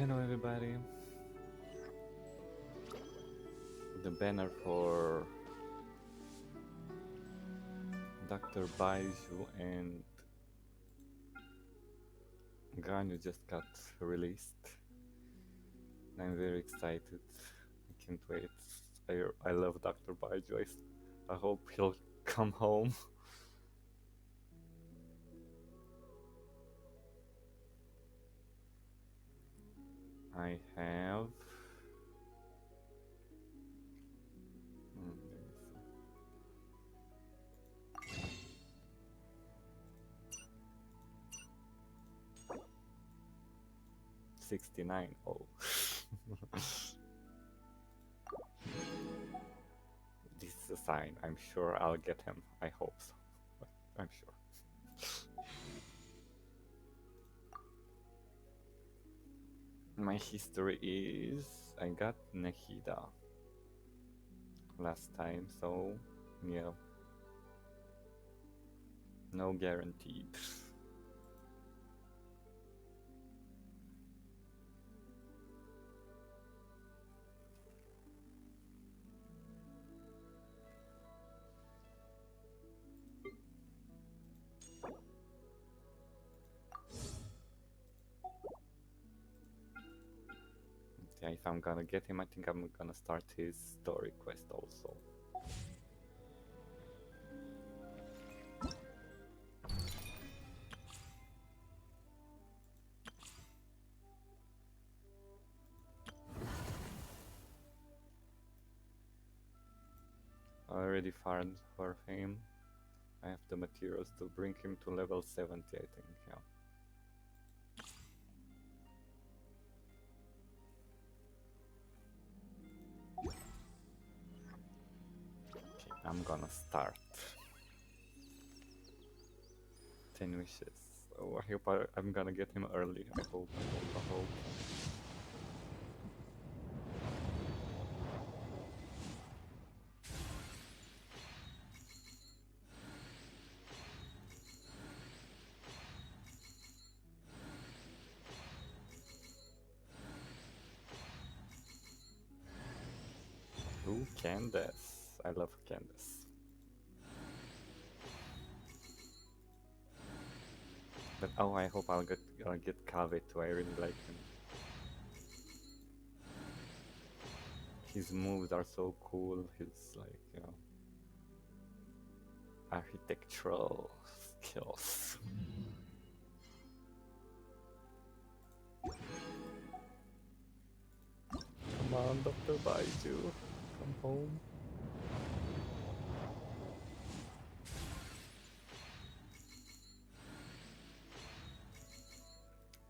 Hello everybody. The banner for Doctor Baizhu and Ganyu just got released. I'm very excited. I can't wait. I love Doctor Baizhu. I hope he'll come home. I have... let me see. 69. Oh. This is a sign. I'm sure I'll get him. I hope so. I'm sure. My history is I got Nahida last time, so yeah, no guaranteed. Yeah, if I'm gonna get him, I think I'm gonna start his story quest also. I already farmed for him. I have the materials to bring him to level 70, I think, yeah. Okay, I'm gonna start. 10 wishes. Oh, I hope I'm gonna get him early. I hope, I hope. Ooh, Candace. I love Candace. But oh, I hope I'll get Kave too. I really like him. His moves are so cool. His like, you know, architectural skills. Come on, Doctor Baizhu, come home.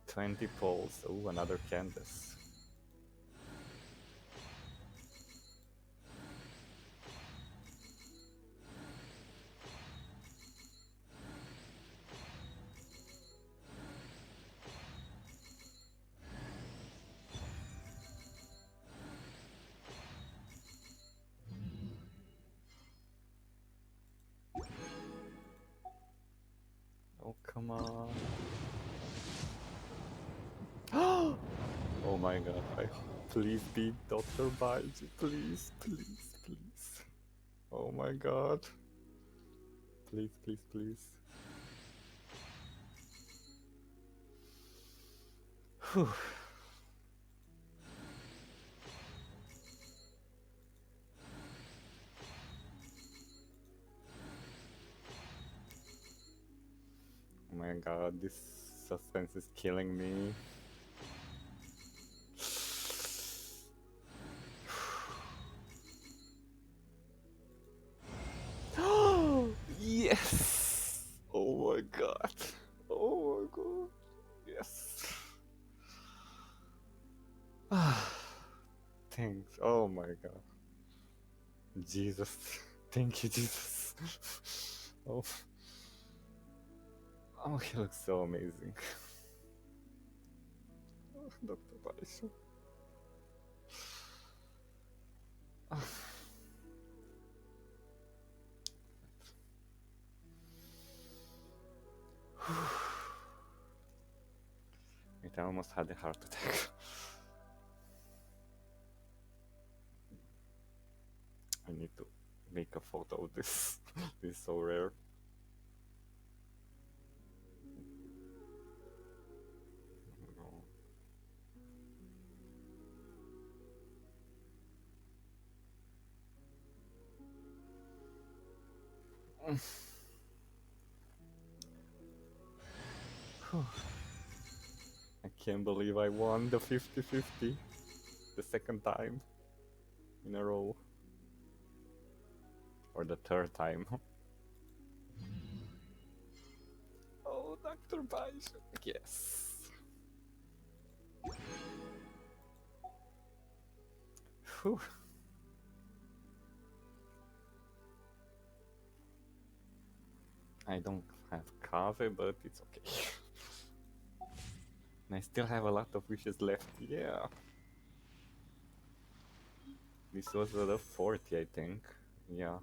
"20 poles." Oh, another Candace. Oh, come on. Oh my god, please be Dr. Baizhu, please, please, please. Oh my god. Please, please, please. Whew. Oh my god, this suspense is killing me. Yes! Oh my god. Oh my god. Yes. Thanks. Oh my god. Jesus. Thank you, Jesus. Oh. Oh, he looks so amazing. Oh, Dr. Baizhu. Wait, almost had a heart attack. I need to make a photo of this. This is so rare. I can't believe I won the 50-50 the second time in a row. Or the third time. Oh, Doctor Baizhu. Yes. Whew. I don't have Kave, but it's okay. And I still have a lot of wishes left. Yeah. This was the 40, I think. Yeah.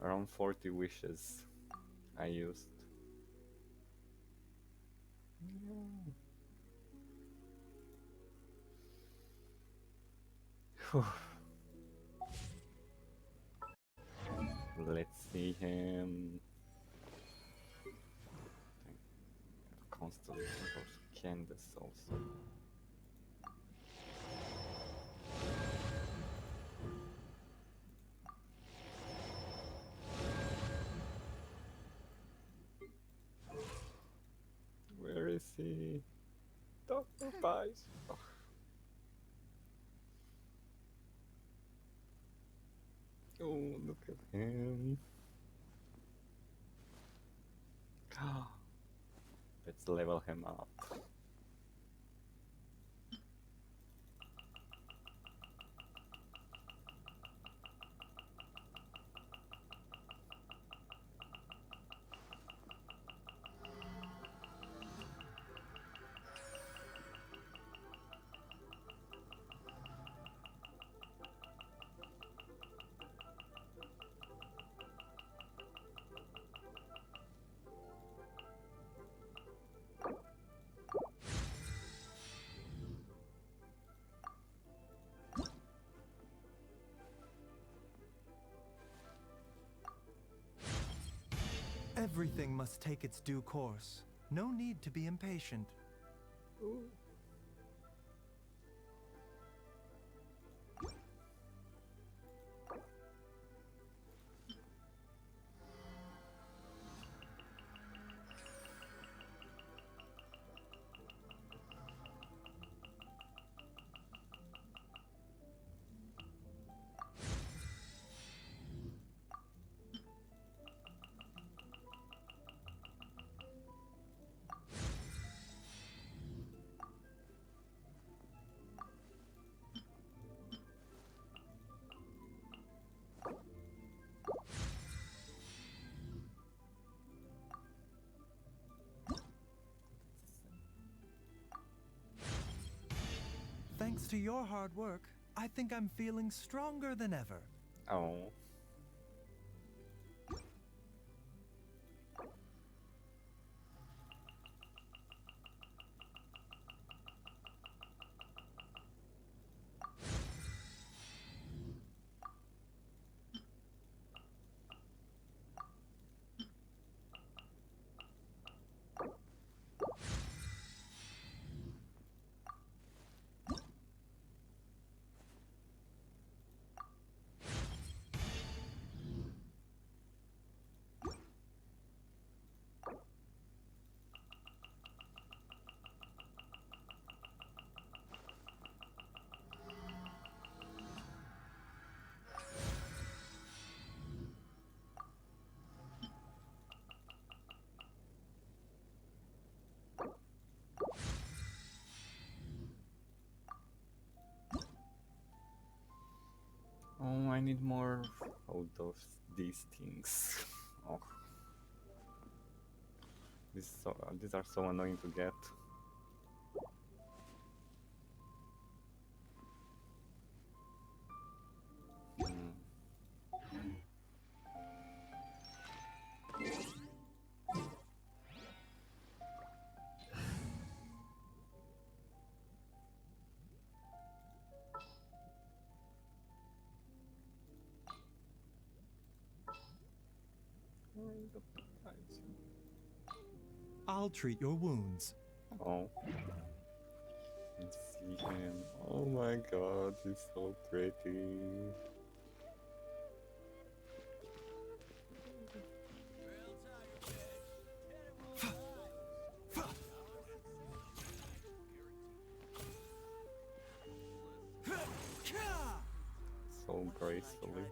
Around 40 wishes I used. Yeah. Whew. Let's see him. Constellation of Candace also. Where is he? Doctor Baizhu. Oh. Oh, look at him. Let's level him up. Everything must take its due course. No need to be impatient. Ooh. Thanks to your hard work, I think I'm feeling stronger than ever. Oh. Oh, I need more of these things. Oh, these are so annoying to get. Hmm. Baizhu. I'll treat your wounds. Oh, you see him. Oh my god, he's so pretty. So gracefully.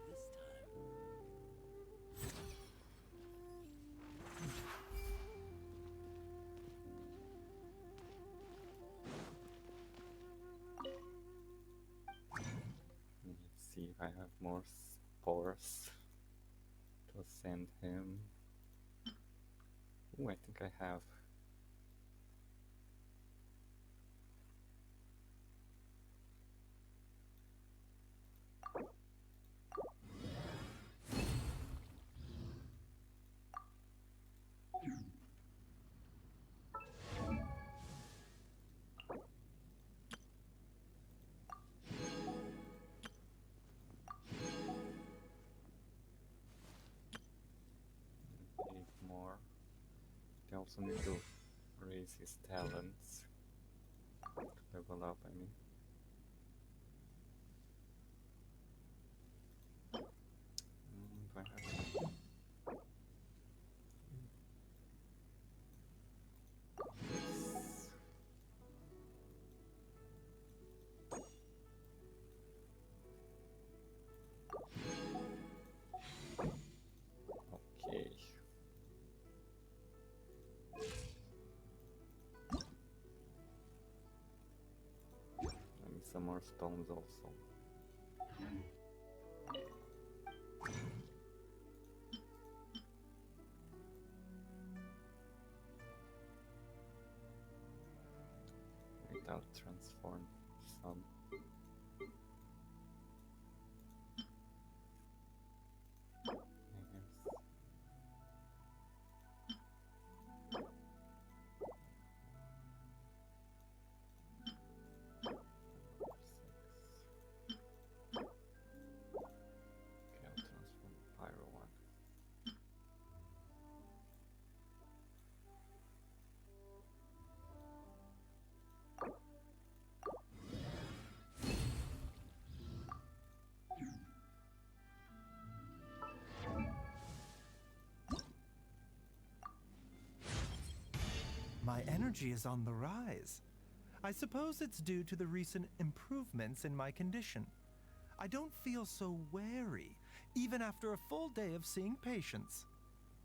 Let's see if I have more spores to send him. Ooh, I think I have. Need more. I also need to raise his talents. To level up, I mean. Do I have? Yes. Okay. I need some more stones also. Wait, I'll transform some. Yes. Okay, I'll transform Pyro one. My energy is on the rise. I suppose it's due to the recent improvements in my condition. I don't feel so wary, even after a full day of seeing patients.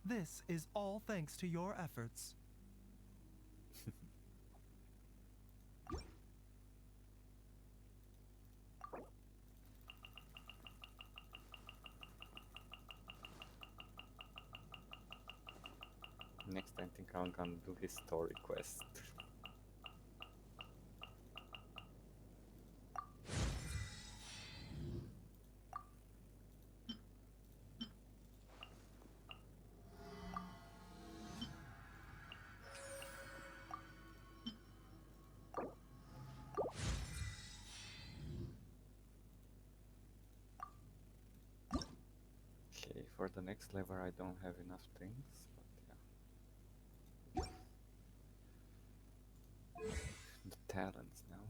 This is all thanks to your efforts. Next, I think I'm gonna do his story quest. Okay, for the next level I don't have enough things, but yeah. The talents now.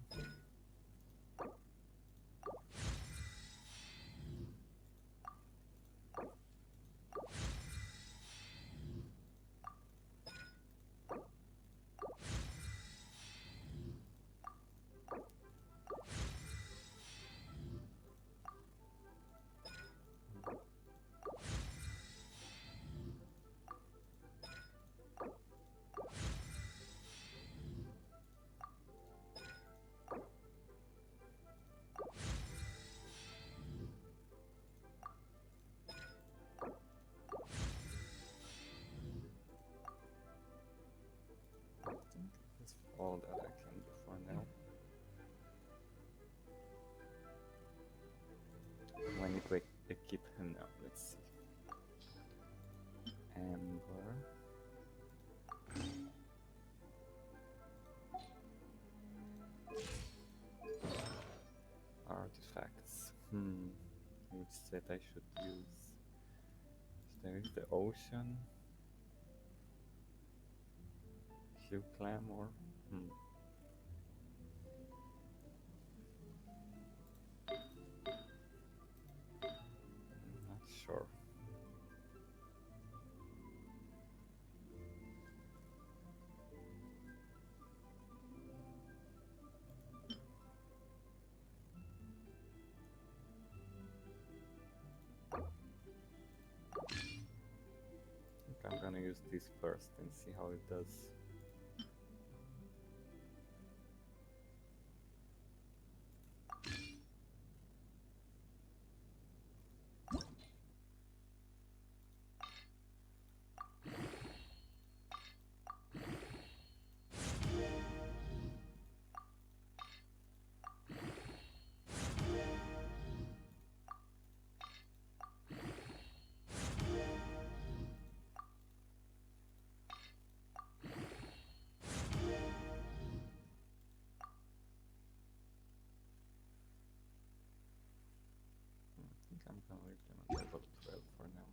I think that's all that I can do for now. I need to equip him now. Let's see. Amber. Artifacts. Which set I should use? There is the ocean. few clam or... Not sure. I think I'm gonna use this first and see how it does. I think I'm gonna leave them on level 12 for now.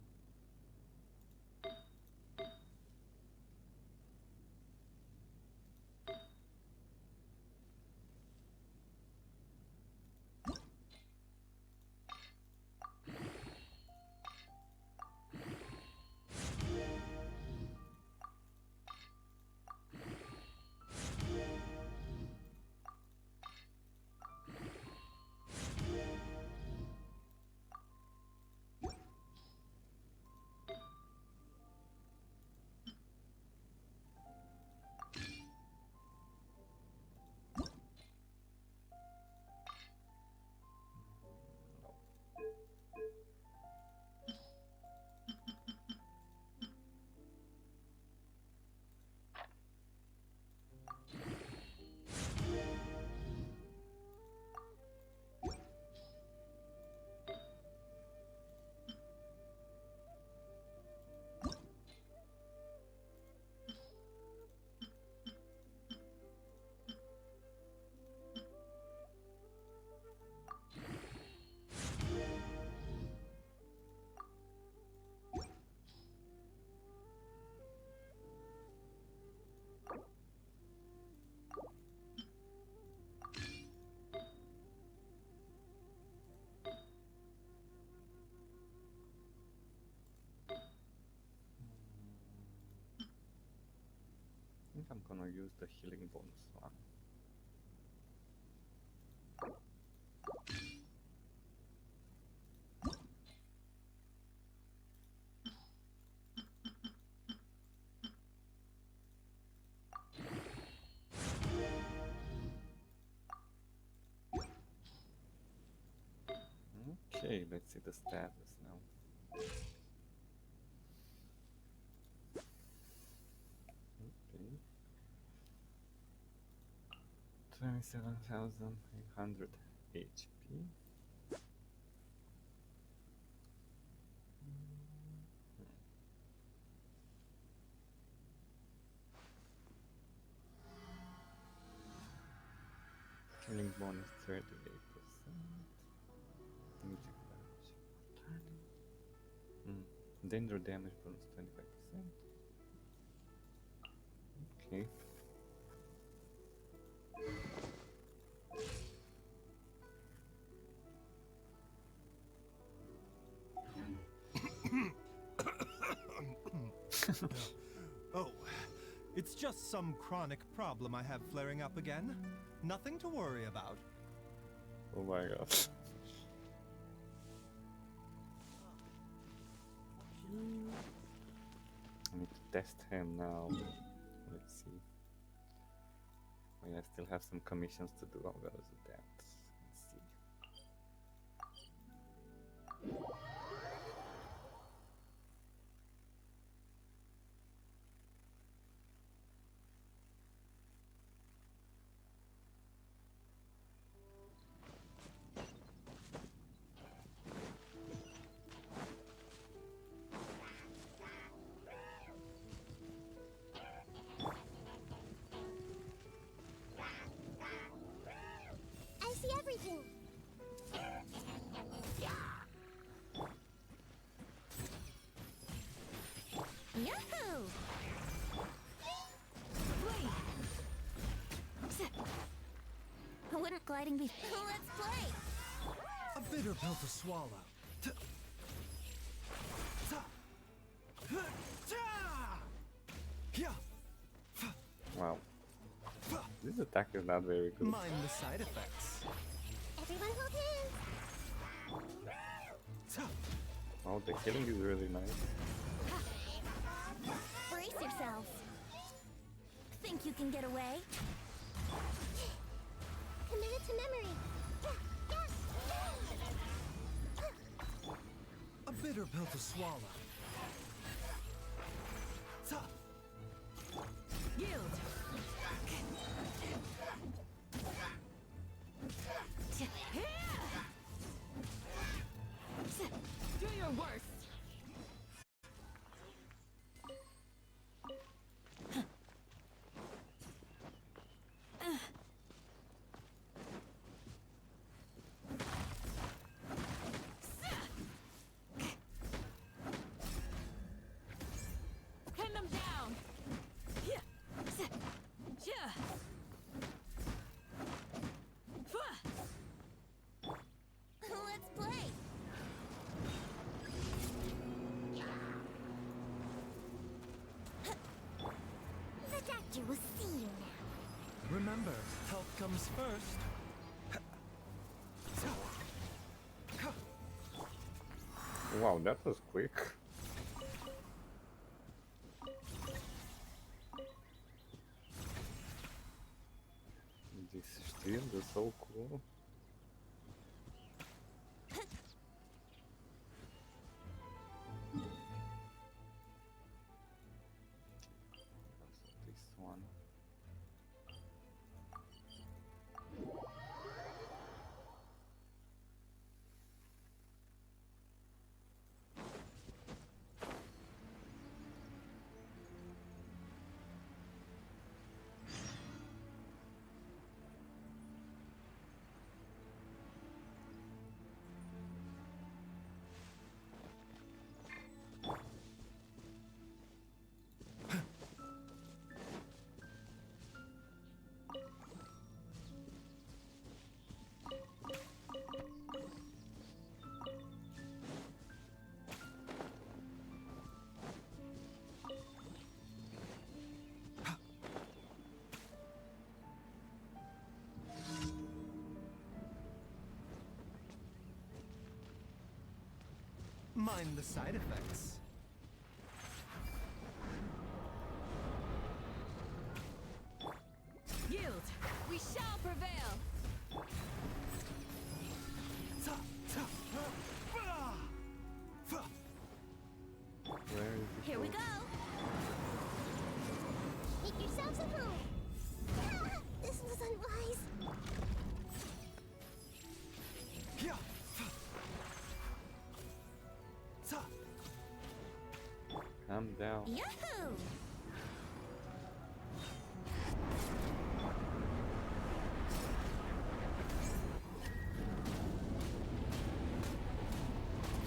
I think I'm gonna use the healing bonus one. Okay, let's see the status now. Okay. 27,800 HP. Healing bonus 38%. Magic damage 30. Danger damage bonus 25%. Okay. Oh, it's just some chronic problem I have flaring up again. Nothing to worry about. Oh my god. I need to test him now. Let's see. Oh, yeah, I still have some commissions to do. I'm gonna do that. Let's see. I see everything. Yahoo! Blade gliding be. Let's play! A bitter pill to swallow. Wow. This attack is not very good. Mind the side effects. Everyone hold hands! Oh, the killing is really nice. Brace yourselves! Think you can get away? Commit it to memory! A bitter pill to swallow. Yield! Do your worst! Pin them down! Let's play! The doctor will see you now. Remember, health comes first. Wow, that was quick. This shield is so cool. Also this one. Mind the side effects. Yield! We shall prevail! Where is it? Here we go! Make yourselves at home! Ah, this was unwise! Calm down. Yahoo!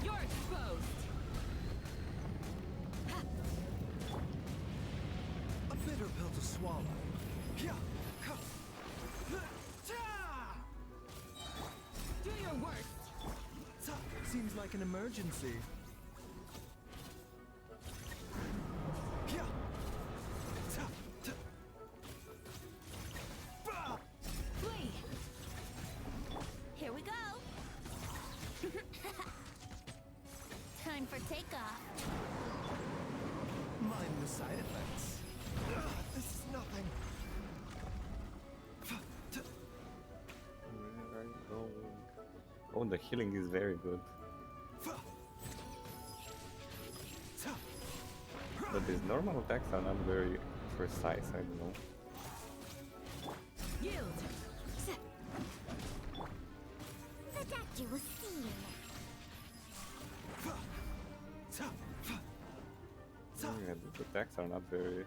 You're exposed! A bitter pill to swallow. Do your worst! Seems like an emergency. Flee! Here we go! Time for takeoff! Mind the side effects. This is nothing. Where are you going? Oh, the healing is very good. But these normal attacks are not very precise, I don't know. Yield! The doctor will see you Yeah, these attacks are not very...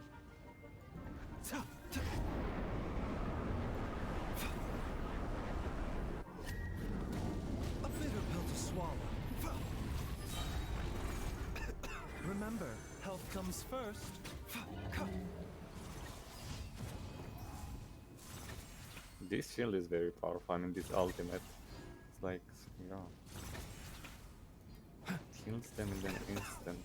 A bitter pill to swallow. Remember, health comes first. This shield is very powerful. I mean, this ultimate. It's like, yeah, kills them in an instant.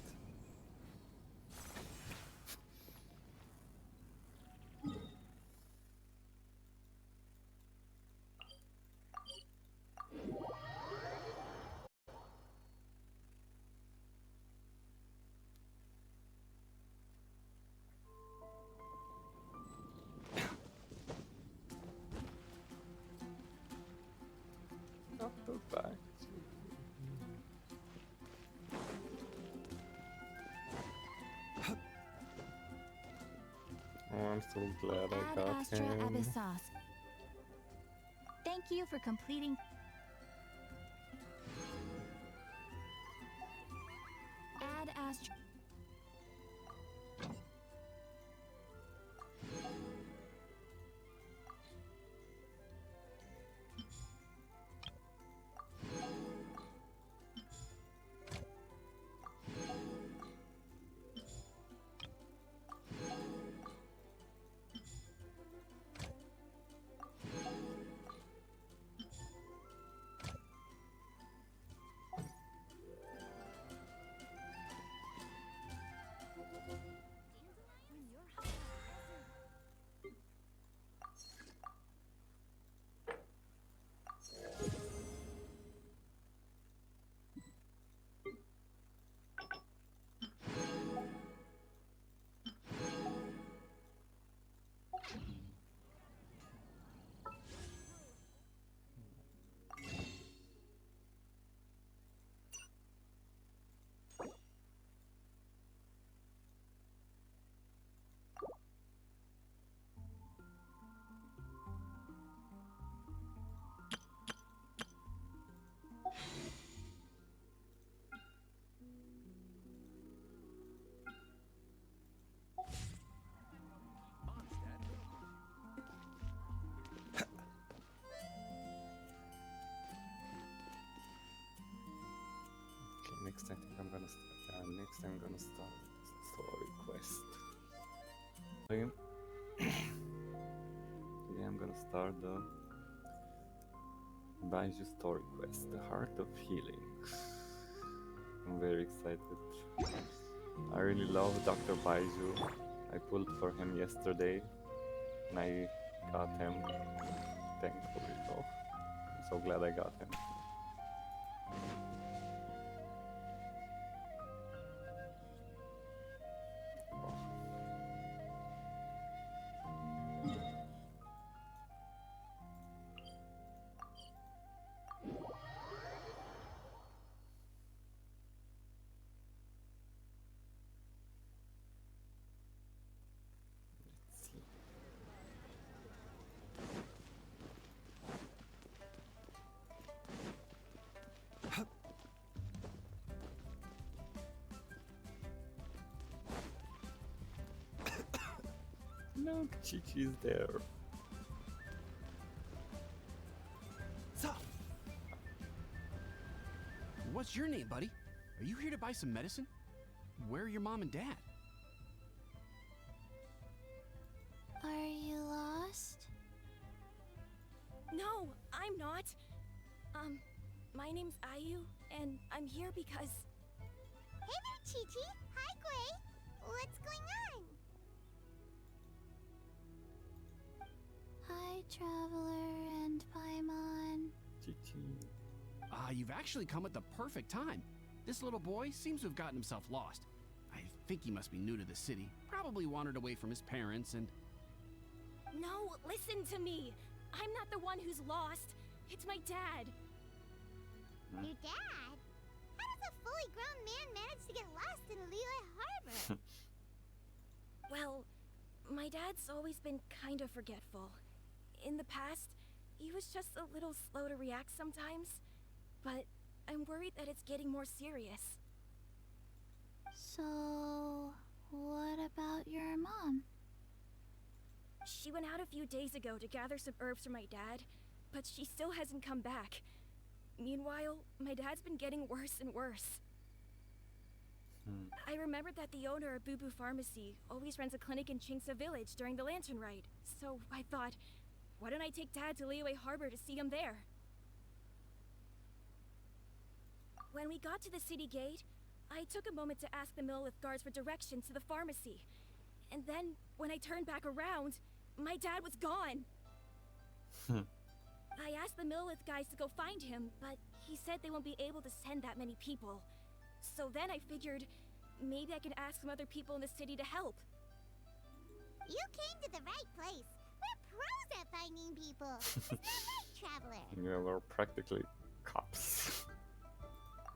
Doctor Baizhu. Oh, I'm so glad I Ad got Astra him. Abyssos. Thank you for completing. Ad Astra. Okay, next I think I'm gonna next I'm gonna start story quest. Okay. Yeah, I'm gonna start the Baizhu story quest, the Heart of Healing. I'm very excited. I really love Doctor Baizhu. I pulled for him yesterday and I got him, thankfully. So I'm so glad I got him. Let's see. Look, Chi-Chi's there. Sup? What's your name, buddy? Are you here to buy some medicine? Where are your mom and dad? Are you lost? No, I'm not. My name's Ayu, and I'm here because... Hey there, Chi-Chi. Hi, Gray. What's going on? Hi, Traveler and Paimon. Chi-Chi. You've actually come at the perfect time. This little boy seems to have gotten himself lost. I think he must be new to the city. Probably wandered away from his parents and... No, listen to me. I'm not the one who's lost. It's my dad. Your dad? How does a fully grown man manage to get lost in Liyue Harbor? Well, my dad's always been kind of forgetful. In the past, he was just a little slow to react sometimes. But I'm worried that it's getting more serious. So, what about your mom? She went out a few days ago to gather some herbs for my dad, but she still hasn't come back. Meanwhile, my dad's been getting worse and worse. I remembered that the owner of Boo Boo Pharmacy always runs a clinic in Chingsa Village during the Lantern Rite, so I thought, Why don't I take Dad to Liyue Harbor to see him there? When we got to the city gate, I took a moment to ask the Millelith guards for directions to the pharmacy. And then, when I turned back around, my dad was gone. I asked the Millelith guys to go find him, but he said they won't be able to send that many people. So then I figured, maybe I could ask some other people in the city to help. You came to the right place. We're pros at finding people. Isn't that right, traveler? Yeah, we're practically cops.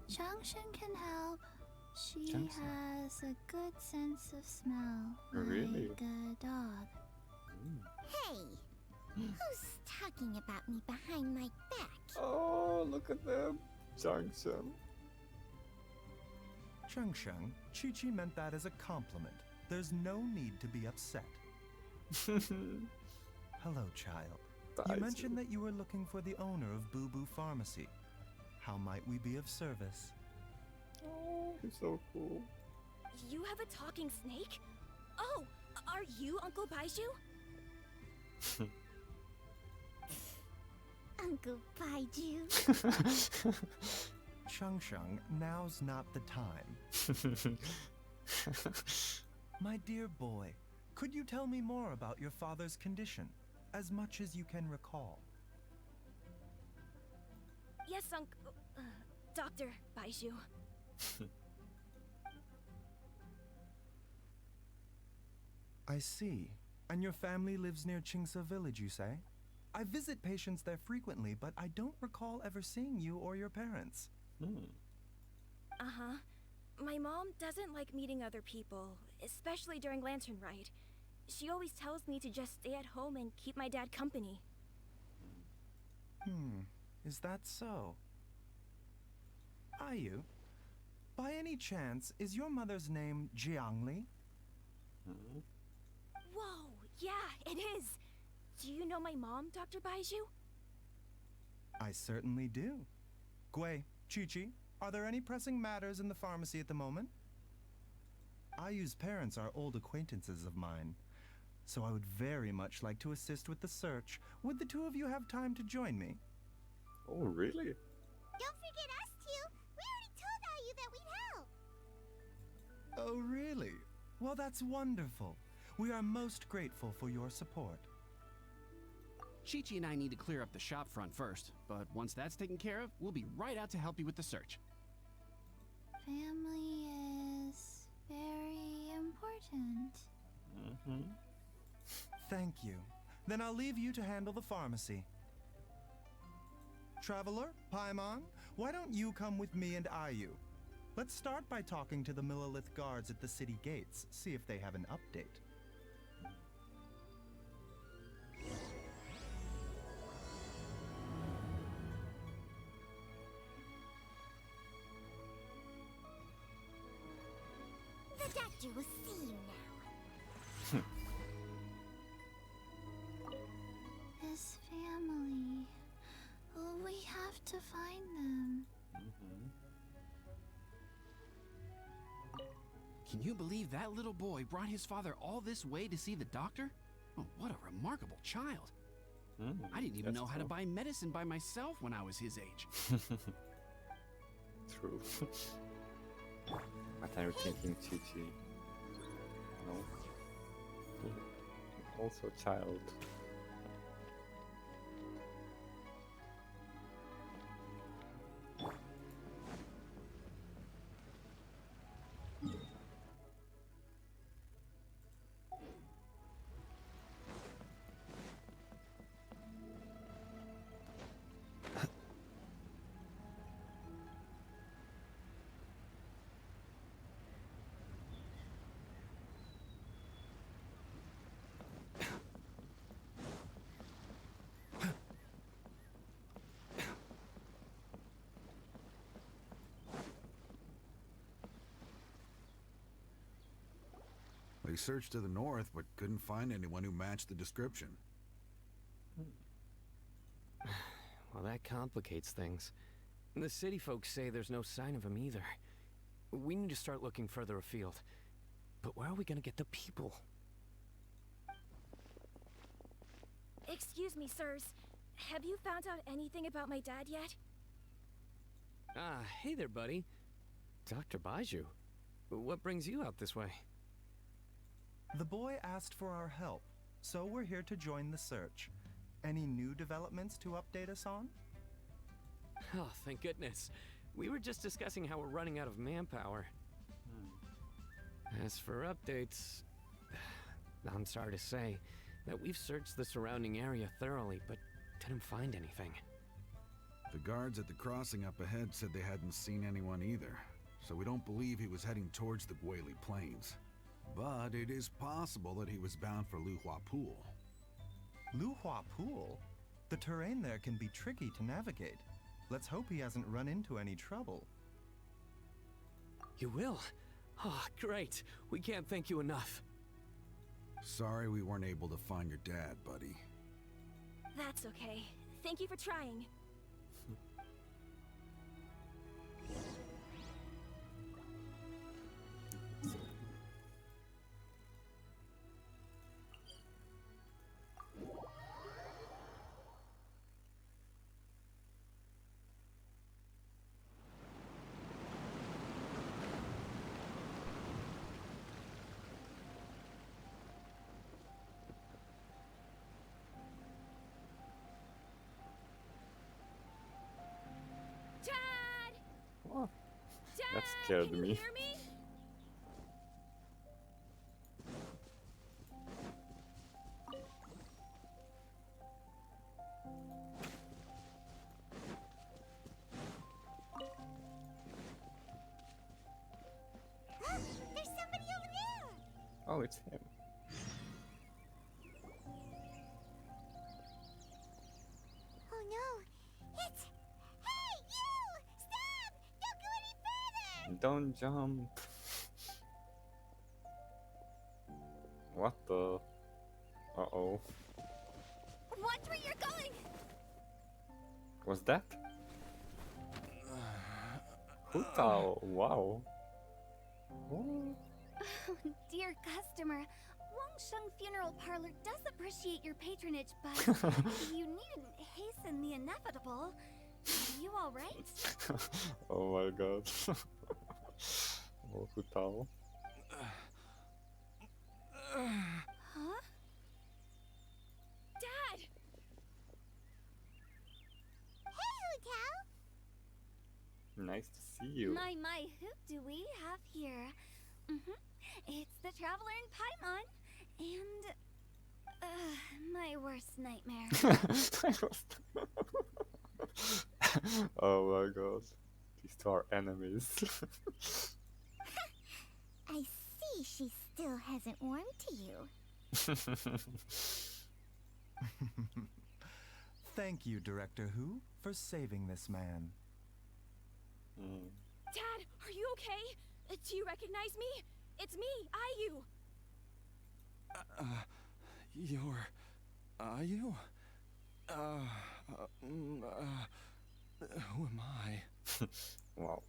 Changshen can help. She Changshen? has a good sense of smell. Really? Like a dog. Hey, who's talking about me behind my back? Oh, look at them. Junction. Chengsheng, Chi-Chi meant that as a compliment. There's no need to be upset. Hello, child. You Baizhu. mentioned that you were looking for the owner of Boo Boo Pharmacy. How might we be of service? Oh, he's so cool. You have a talking snake? Oh, are you Uncle Baizhu? Uncle Baizhu. Chengsheng, now's not the time. My dear boy, could you tell me more about your father's condition, as much as you can recall? Yes, Dr. Baizhu. I see. And your family lives near Qingse Village, you say? I visit patients there frequently, but I don't recall ever seeing you or your parents. Uh-huh. My mom doesn't like meeting other people, especially during Lantern Rite. She always tells me to just stay at home and keep my dad company. Is that so? Ayu, by any chance, is your mother's name Jiangli? Whoa, yeah, it is. Do you know my mom, Dr. Baizhu? I certainly do. Gui, Chi-Chi, are there any pressing matters in the pharmacy at the moment? Ayu's parents are old acquaintances of mine, so I would very much like to assist with the search. Would the two of you have time to join me? Oh, really? Don't forget us two. We already told Ayu that we'd help. Oh, really? Well, that's wonderful. We are most grateful for your support. Chi-Chi and I need to clear up the shop front first, but once that's taken care of, we'll be right out to help you with the search. Family is very important. Thank you. Then I'll leave you to handle the pharmacy. Traveler, Paimon, why don't you come with me and Ayu? Let's start by talking to the Millelith guards at the city gates, see if they have an update. The doctor will see you now. His family. Oh, we have to find them. Can you believe that little boy brought his father all this way to see the doctor? Oh, what a remarkable child. I didn't even know how to buy medicine by myself when I was his age. True. But I'm thinking Chi-Chi. No. Also a child. They searched to the north, but couldn't find anyone who matched the description. Well, that complicates things. The city folks say there's no sign of him either. We need to start looking further afield. But where are we gonna get the people? Excuse me, sirs. Have you found out anything about my dad yet? Ah, hey there, buddy. Dr. Baizhu. What brings you out this way? The boy asked for our help, so we're here to join the search. Any new developments to update us on? Oh, thank goodness. We were just discussing how we're running out of manpower. As for updates, I'm sorry to say that we've searched the surrounding area thoroughly, but didn't find anything. The guards at the crossing up ahead said they hadn't seen anyone either, so we don't believe he was heading towards the Guili Plains. But it is possible that he was bound for Luhua Pool. Luhua Pool? The terrain there can be tricky to navigate. Let's hope he hasn't run into any trouble. You will? Oh, great. We can't thank you enough. Sorry we weren't able to find your dad, buddy. That's okay. Thank you for trying. Dad! Oh, Dad! that scared Can you me. hear me? There's somebody over there! Oh, it's him. Oh no! It's... Hey, you! Stop! Don't go any further! Don't jump. What the? Uh-oh. Watch where you're going! Was that? Hutao, wow. Oh, Dear customer, Wangsheng Funeral Parlor does appreciate your patronage, but you needn't hasten the inevitable. Are you all right? oh my god. oh, Hutao. Huh? Dad! Hey, Hutao! Nice to see you. My, who do we have here? It's the Traveler in Paimon, and my worst nightmare. oh my god. These two are enemies. I see she still hasn't warmed to you. Thank you, Director Who, for saving this man. Dad, are you okay? Do you recognize me? It's me, Ayu. Are you? Who am I? wow.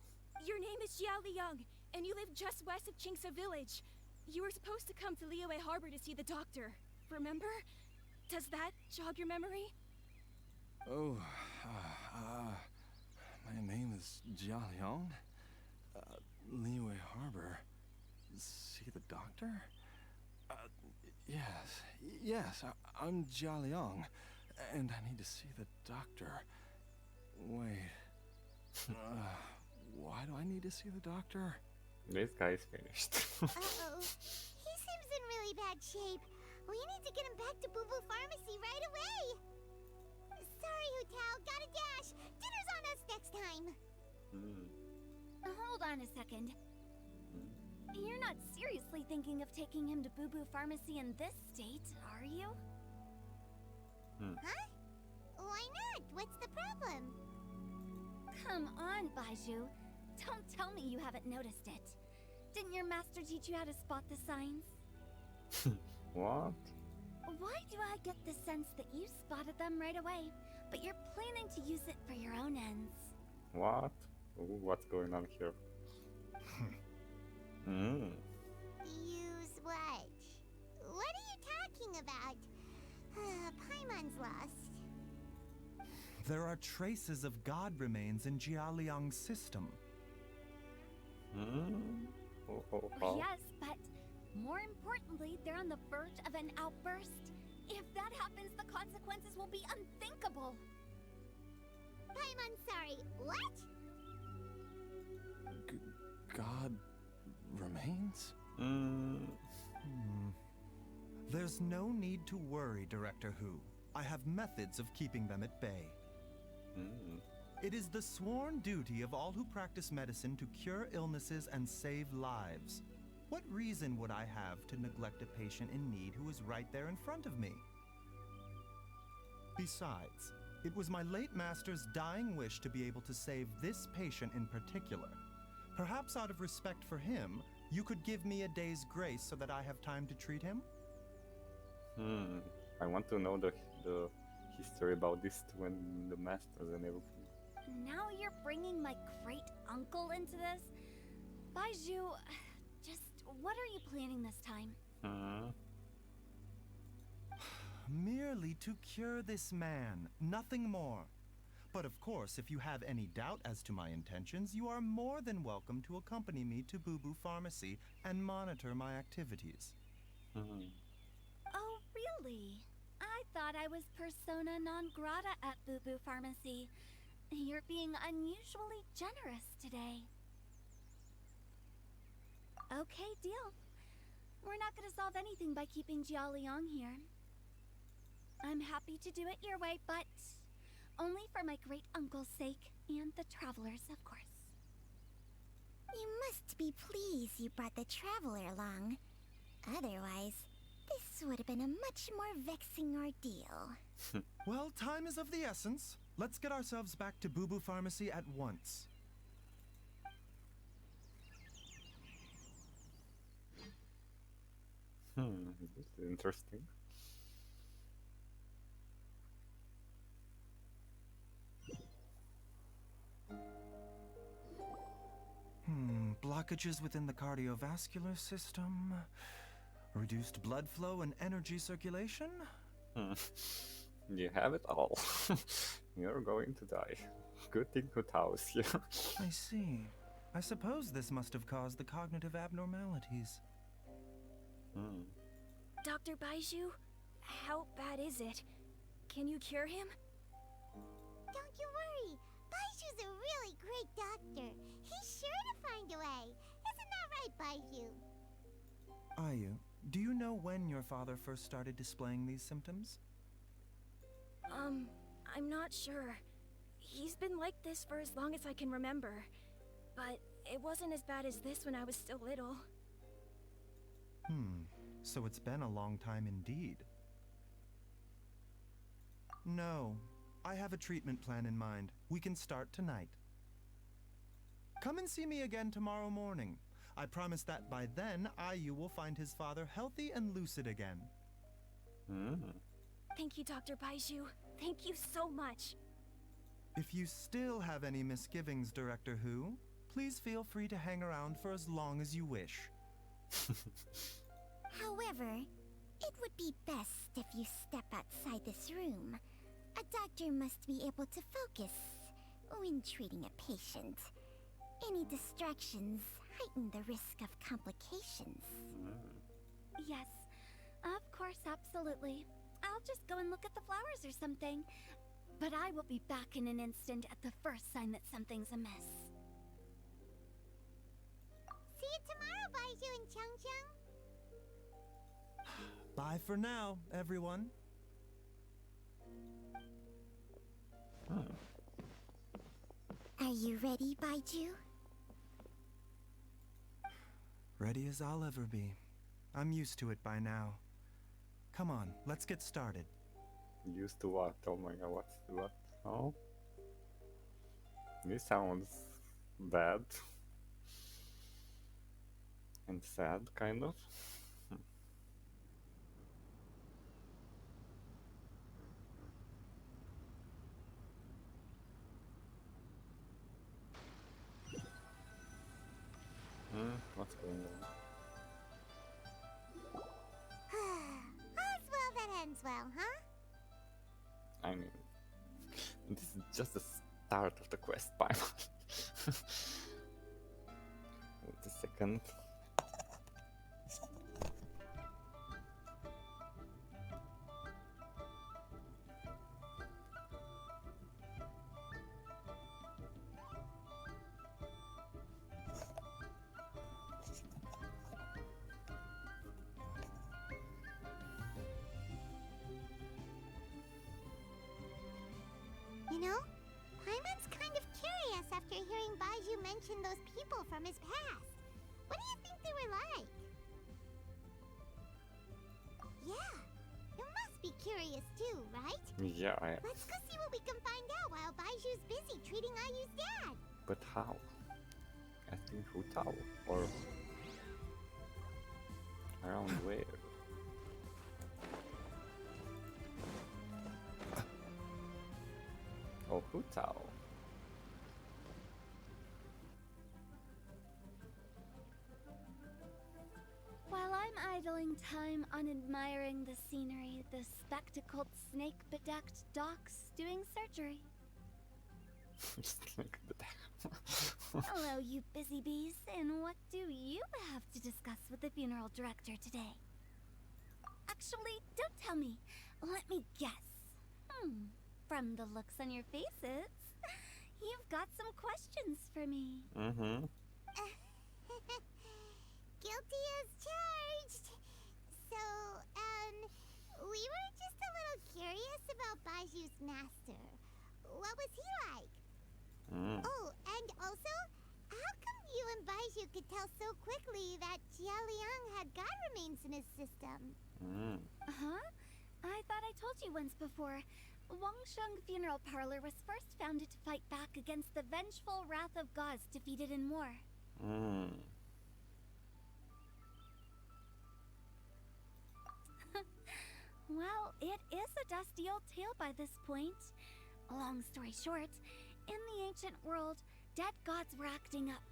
Your name is Jia Liang, and you live just west of Qingse Village. You were supposed to come to Liyue Harbor to see the doctor. Remember? Does that jog your memory? Oh, my name is Jia Liang. Liyue Harbor. See the doctor? Yes, I'm Jia Liang, and I need to see the doctor. Wait, why do I need to see the doctor? This guy is finished. Uh-oh. He seems in really bad shape. We need to get him back to Boo Boo Pharmacy right away. Sorry, Hutao. Gotta dash. Dinner's on us next time. Hold on a second. You're not seriously thinking of taking him to Boo Boo Pharmacy in this state, are you? Huh? Why not? What's the problem? Come on, Baizhu. Don't tell me you haven't noticed it. Didn't your master teach you how to spot the signs? what? Why do I get the sense that you spotted them right away, but you're planning to use it for your own ends? What? Ooh, what's going on here? Use what? What are you talking about? Paimon's lost. There are traces of god remains in Jialiang's system. Oh. Yes, but more importantly, they're on the verge of an outburst. If that happens, the consequences will be unthinkable. Paimon, sorry, what? God remains? There's no need to worry, Director Hu. I have methods of keeping them at bay. It is the sworn duty of all who practice medicine to cure illnesses and save lives. What reason would I have to neglect a patient in need who is right there in front of me? Besides, it was my late master's dying wish to be able to save this patient in particular. Perhaps out of respect for him, you could give me a day's grace so that I have time to treat him? I want to know the history about this two and the masters and everything. Now you're bringing my great uncle into this? Baizhu, just what are you planning this time? Merely to cure this man, nothing more. But of course, if you have any doubt as to my intentions, you are more than welcome to accompany me to Boo Boo Pharmacy and monitor my activities. Oh, really? I thought I was persona non grata at Boo Boo Pharmacy. You're being unusually generous today. Okay, deal. We're not gonna solve anything by keeping Jialiang here. I'm happy to do it your way, but only for my great uncle's sake and the travelers, of course. You must be pleased you brought the traveler along. Otherwise, this would have been a much more vexing ordeal. Well, time is of the essence. Let's get ourselves back to Boo Boo Pharmacy at once. This is interesting. Blockages within the cardiovascular system, reduced blood flow and energy circulation? You have it all. You're going to die. Good thing Hu Tao is here. I see. I suppose this must have caused the cognitive abnormalities. Dr. Baizhu, how bad is it? Can you cure him? Don't you worry. Baiju's a really great doctor. He's sure to find a way. Isn't that right, Baizhu? Ayu, do you know when your father first started displaying these symptoms? I'm not sure. He's been like this for as long as I can remember. But it wasn't as bad as this when I was still little. So it's been a long time indeed. No, I have a treatment plan in mind. We can start tonight. Come and see me again tomorrow morning. I promise that by then, Ayu will find his father healthy and lucid again. Thank you, Dr. Baizhu. Thank you so much. If you still have any misgivings, Director Hu, please feel free to hang around for as long as you wish. However, it would be best if you step outside this room. A doctor must be able to focus when treating a patient. Any distractions heighten the risk of complications. Yes, of course, absolutely. I'll just go and look at the flowers or something. But I will be back in an instant at the first sign that something's amiss. See you tomorrow, Baizhu and Changcheng. Bye for now, everyone. Are you ready, Baizhu? Ready as I'll ever be. I'm used to it by now. Come on, let's get started. Used to what? Oh my god, what? Oh? This sounds bad. And sad, kind of. What's going on? All's well that ends well, huh? I mean, this is just the start of the quest, Paimon. Wait a second. You know, Paimon's kind of curious after hearing Baizhu mention those people from his past. What do you think they were like? Yeah, you must be curious too, right? Yeah, Let's go see what we can find out while Baiju's busy treating Ayu's dad. but how? I think Hu Tao, or around where? Oh, Hu Tao. While I'm idling time on admiring the scenery, the spectacled snake-bedecked docs doing surgery. Like that. Hello, you busy bees, and what do you have to discuss with the funeral director today? Actually, don't tell me. Let me guess. From the looks on your faces, you've got some questions for me. Mm-hmm. Guilty as charged. So, we were just a little curious about Baiju's master. What was he like? Oh, and also, how come you and Baizhu could tell so quickly that Jialiang had god remains in his system? Huh? I thought I told you once before. Wangsheng Funeral Parlor was first founded to fight back against the vengeful wrath of gods defeated in war. Well, it is a dusty old tale by this point. Long story short, in the ancient world, dead gods were acting up,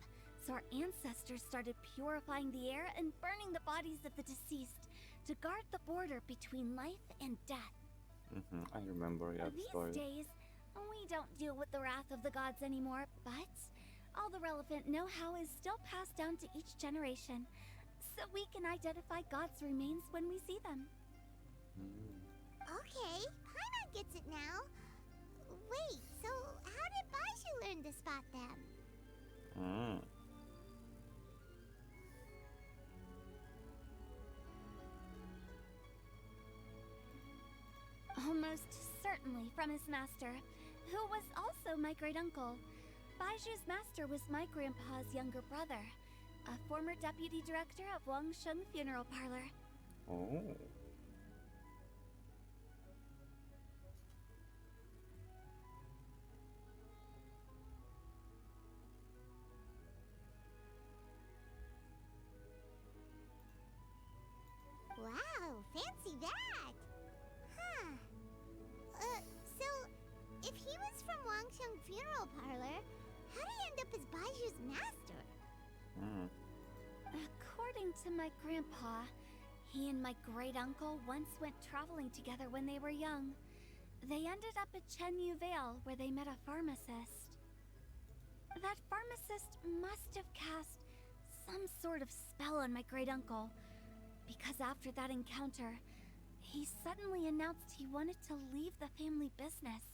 so our ancestors started purifying the air and burning the bodies of the deceased to guard the border between life and death. I remember, yeah, the These story. days, we don't deal with the wrath of the gods anymore, but all the relevant know-how is still passed down to each generation, so we can identify gods' remains when we see them. Okay, Paimon gets it now. Wait, so how did Baizhu learn to spot them? Almost certainly from his master, who was also my great-uncle. Baiju's master was my grandpa's younger brother, a former deputy director of Wangsheng Funeral Parlor. Oh. Wow, fancy that! Huh. So, if he was from Wangsheng Funeral Parlor, how did he end up as Baiju's master? According to my grandpa, he and my great-uncle once went traveling together when they were young. They ended up at Chenyu Vale, where they met a pharmacist. That pharmacist must have cast some sort of spell on my great-uncle, because after that encounter, he suddenly announced he wanted to leave the family business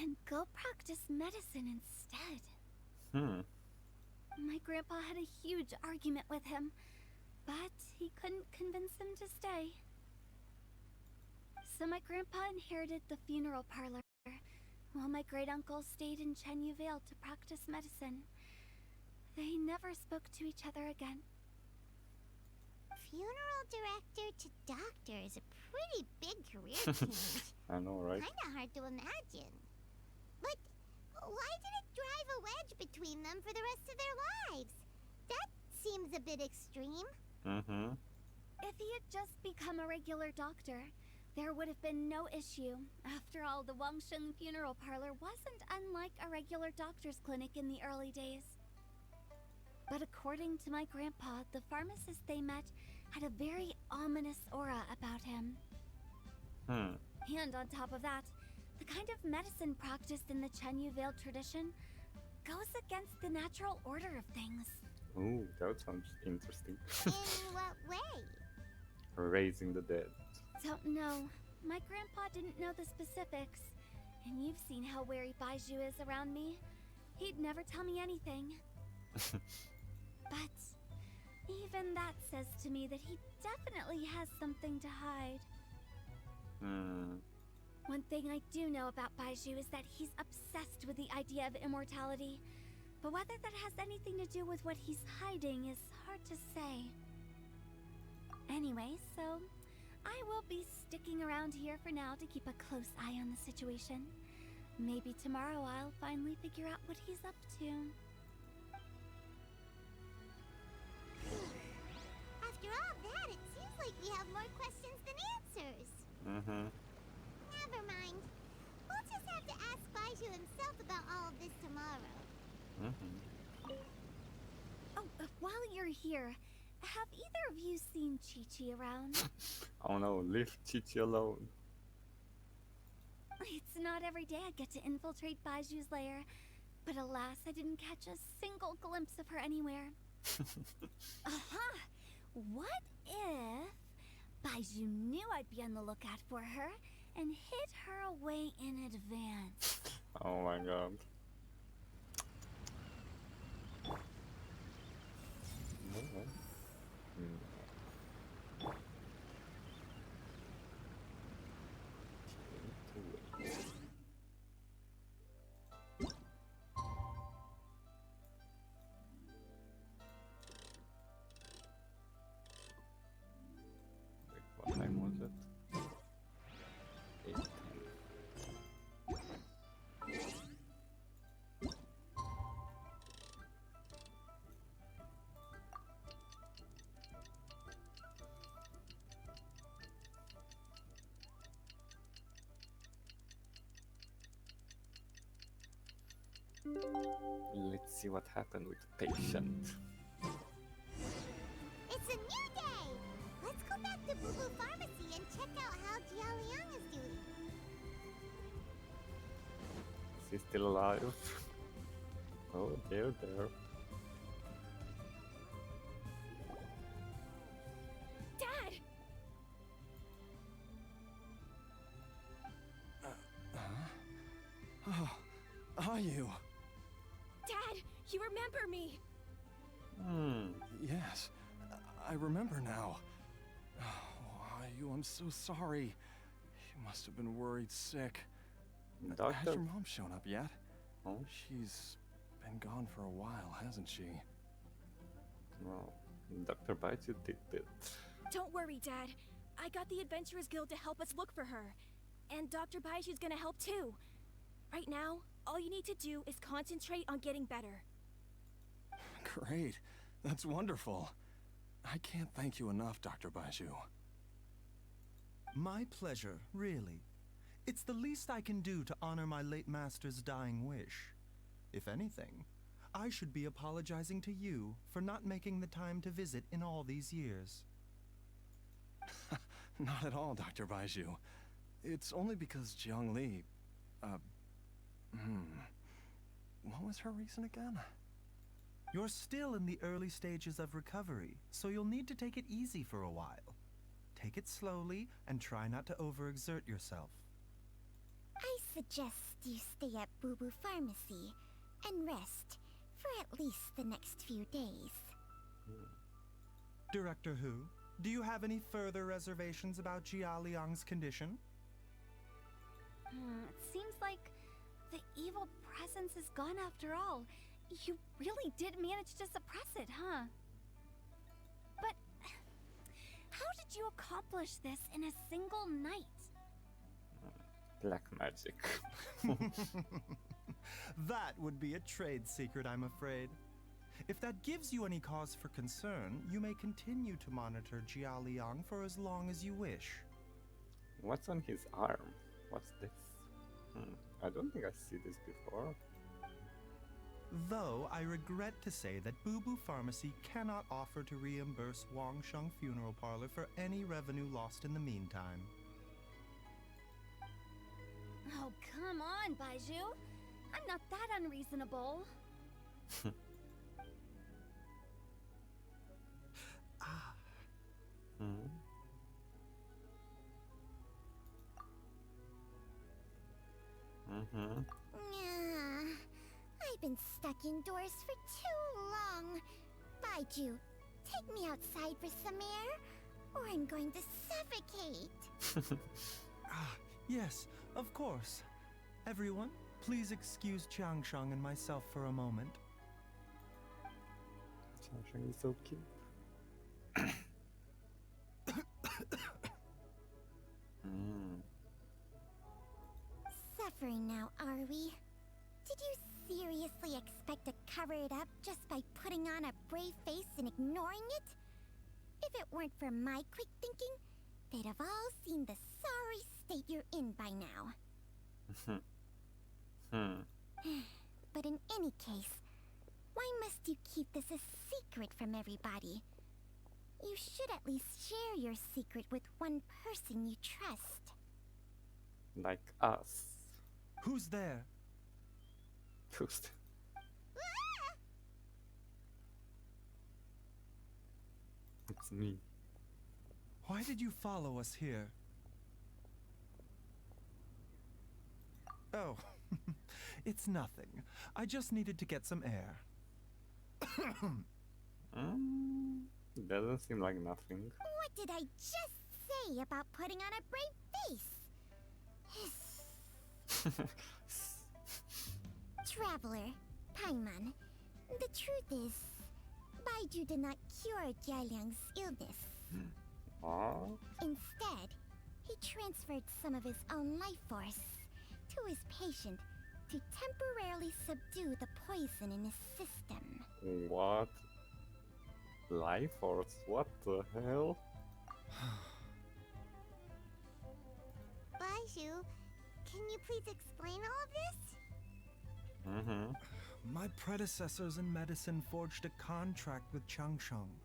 and go practice medicine instead. My grandpa had a huge argument with him, but he couldn't convince him to stay. So my grandpa inherited the funeral parlor, while my great-uncle stayed in Chenyu Vale to practice medicine. They never spoke to each other again. Funeral director to doctor is a pretty big career change. I know, right? Kinda hard to imagine. But why did it drive a wedge between them for the rest of their lives? That seems a bit extreme. If he had just become a regular doctor, there would have been no issue. After all, the Wangsheng Funeral Parlor wasn't unlike a regular doctor's clinic in the early days. But according to my grandpa, the pharmacist they met had a very ominous aura about him. And on top of that, The kind of medicine practiced in the Chenyu Vale tradition goes against the natural order of things. Oh, that sounds interesting. In what way? Raising the dead. Don't know. My grandpa didn't know the specifics. And you've seen how wary Baizhu is around me. He'd never tell me anything. But even that says to me that he definitely has something to hide. One thing I do know about Baizhu is that he's obsessed with the idea of immortality. But whether that has anything to do with what he's hiding is hard to say. Anyway, so I will be sticking around here for now to keep a close eye on the situation. Maybe tomorrow I'll finally figure out what he's up to. After all that, it seems like we have more questions than answers. Never mind. We'll just have to ask Baizhu himself about all of this tomorrow. Oh, while you're here, have either of you seen Chi-Chi around? Oh no, leave Chichi alone. It's not every day I get to infiltrate Baiju's lair, but alas, I didn't catch a single glimpse of her anywhere. Aha! What if Baizhu knew I'd be on the lookout for her and hid her away in advance? Oh my god. Wait, what time was it? 8:10. Let's see what happened with the patient. It's a new day! Let's go back to Boo Boo Pharmacy and check out how Jialiang is doing. Is he still alive? Oh, there. Dad! Oh, are you? Dad, you remember me! Yes, I remember now. Oh, Ayu, I'm so sorry. You must have been worried sick. Has Doctor. your mom shown up yet? Oh, She's been gone for a while, hasn't she? no. Dr. Baizhu did it. Don't worry, Dad. I got the Adventurers Guild to help us look for her. And Dr. Baiju's gonna help too. Right now, all you need to do is concentrate on getting better. Great. That's wonderful. I can't thank you enough, Dr. Baizhu. My pleasure, really. It's the least I can do to honor my late master's dying wish. If anything, I should be apologizing to you for not making the time to visit in all these years. Not at all, Dr. Baizhu. It's only because Jiang Li... What was her reason again? You're still in the early stages of recovery, so you'll need to take it easy for a while. Take it slowly and try not to overexert yourself. I suggest you stay at Boo Boo Pharmacy and rest for at least the next few days. Director Hu, do you have any further reservations about Jia Liang's condition? It seems like the evil presence is gone after all. You really did manage to suppress it, huh? But how did you accomplish this in a single night? Black magic. That would be a trade secret, I'm afraid. If that gives you any cause for concern, you may continue to monitor Jia Liang for as long as you wish. What's on his arm? What's this? I don't think I see this before. Though I regret to say that Boo Boo Pharmacy cannot offer to reimburse Wang Sheng Funeral Parlor for any revenue lost in the meantime. Oh, come on, Baizhu. I'm not that unreasonable. Hmm. Mm-hmm. I've been stuck indoors for too long. Baizhu, take me outside for some air, or I'm going to suffocate. Yes, of course. Everyone, please excuse Changsheng and myself for a moment. Changsheng is so cute. Mm. Suffering now, are we? Did you seriously expect to cover it up just by putting on a brave face and ignoring it? If it weren't for my quick thinking, they'd have all seen the sorry state you're in by now. But in any case, why must you keep this a secret from everybody? You should at least share your secret with one person you trust. Like us. Who's there? Just it's me. Why did you follow us here? Oh, it's nothing. I just needed to get some air. It doesn't seem like nothing. What did I just say about putting on a brave face? Traveler, Paimon, the truth is, Baizhu did not cure Jialiang's illness. Instead, he transferred some of his own life force to his patient to temporarily subdue the poison in his system. What? Life force? What the hell? Baizhu, can you please explain all of this? My predecessors in medicine forged a contract with Changsheng.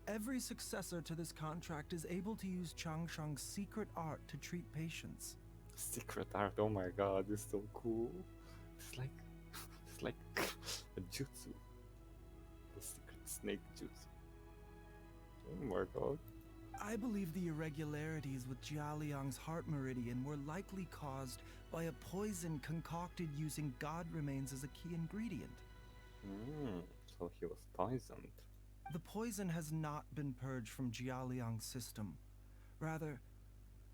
Every successor to this contract is able to use Changsheng's secret art to treat patients. Secret art, oh my god, it's so cool. It's like it's like a jutsu. The secret snake jutsu. Oh my god. I believe the irregularities with Jialiang's heart meridian were likely caused by a poison concocted using god remains as a key ingredient. So he was poisoned. The poison has not been purged from Jialiang's system. Rather,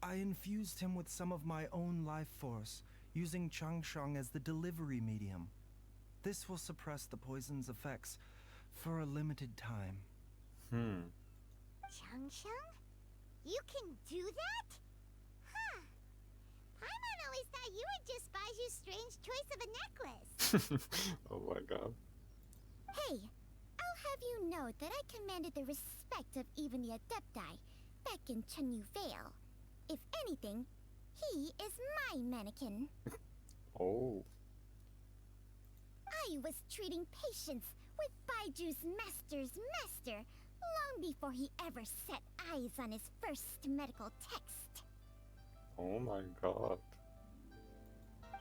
I infused him with some of my own life force, using Changsheng as the delivery medium. This will suppress the poison's effects for a limited time. Changsheng? You can do that? Huh. Paimon always thought you were just Baizhu's strange choice of a necklace. Oh my god. Hey, I'll have you know that I commanded the respect of even the Adepti back in Chenyu Vale. If anything, he is my mannequin. Oh. I was treating patients with Baiju's master's master long before he ever set eyes on his first medical text. Oh my god.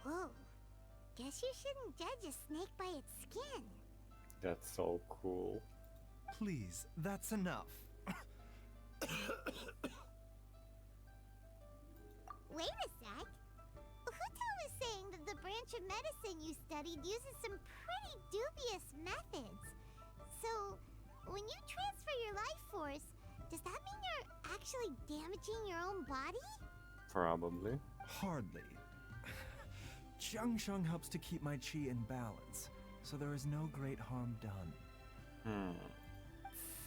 Whoa. Guess you shouldn't judge a snake by its skin. That's so cool. Please, that's enough. Wait a sec. Huto was saying that the branch of medicine you studied uses some pretty dubious methods. So, when you transfer your life force, does that mean you're actually damaging your own body? Probably. Hardly. Changsheng helps to keep my chi in balance, so there is no great harm done.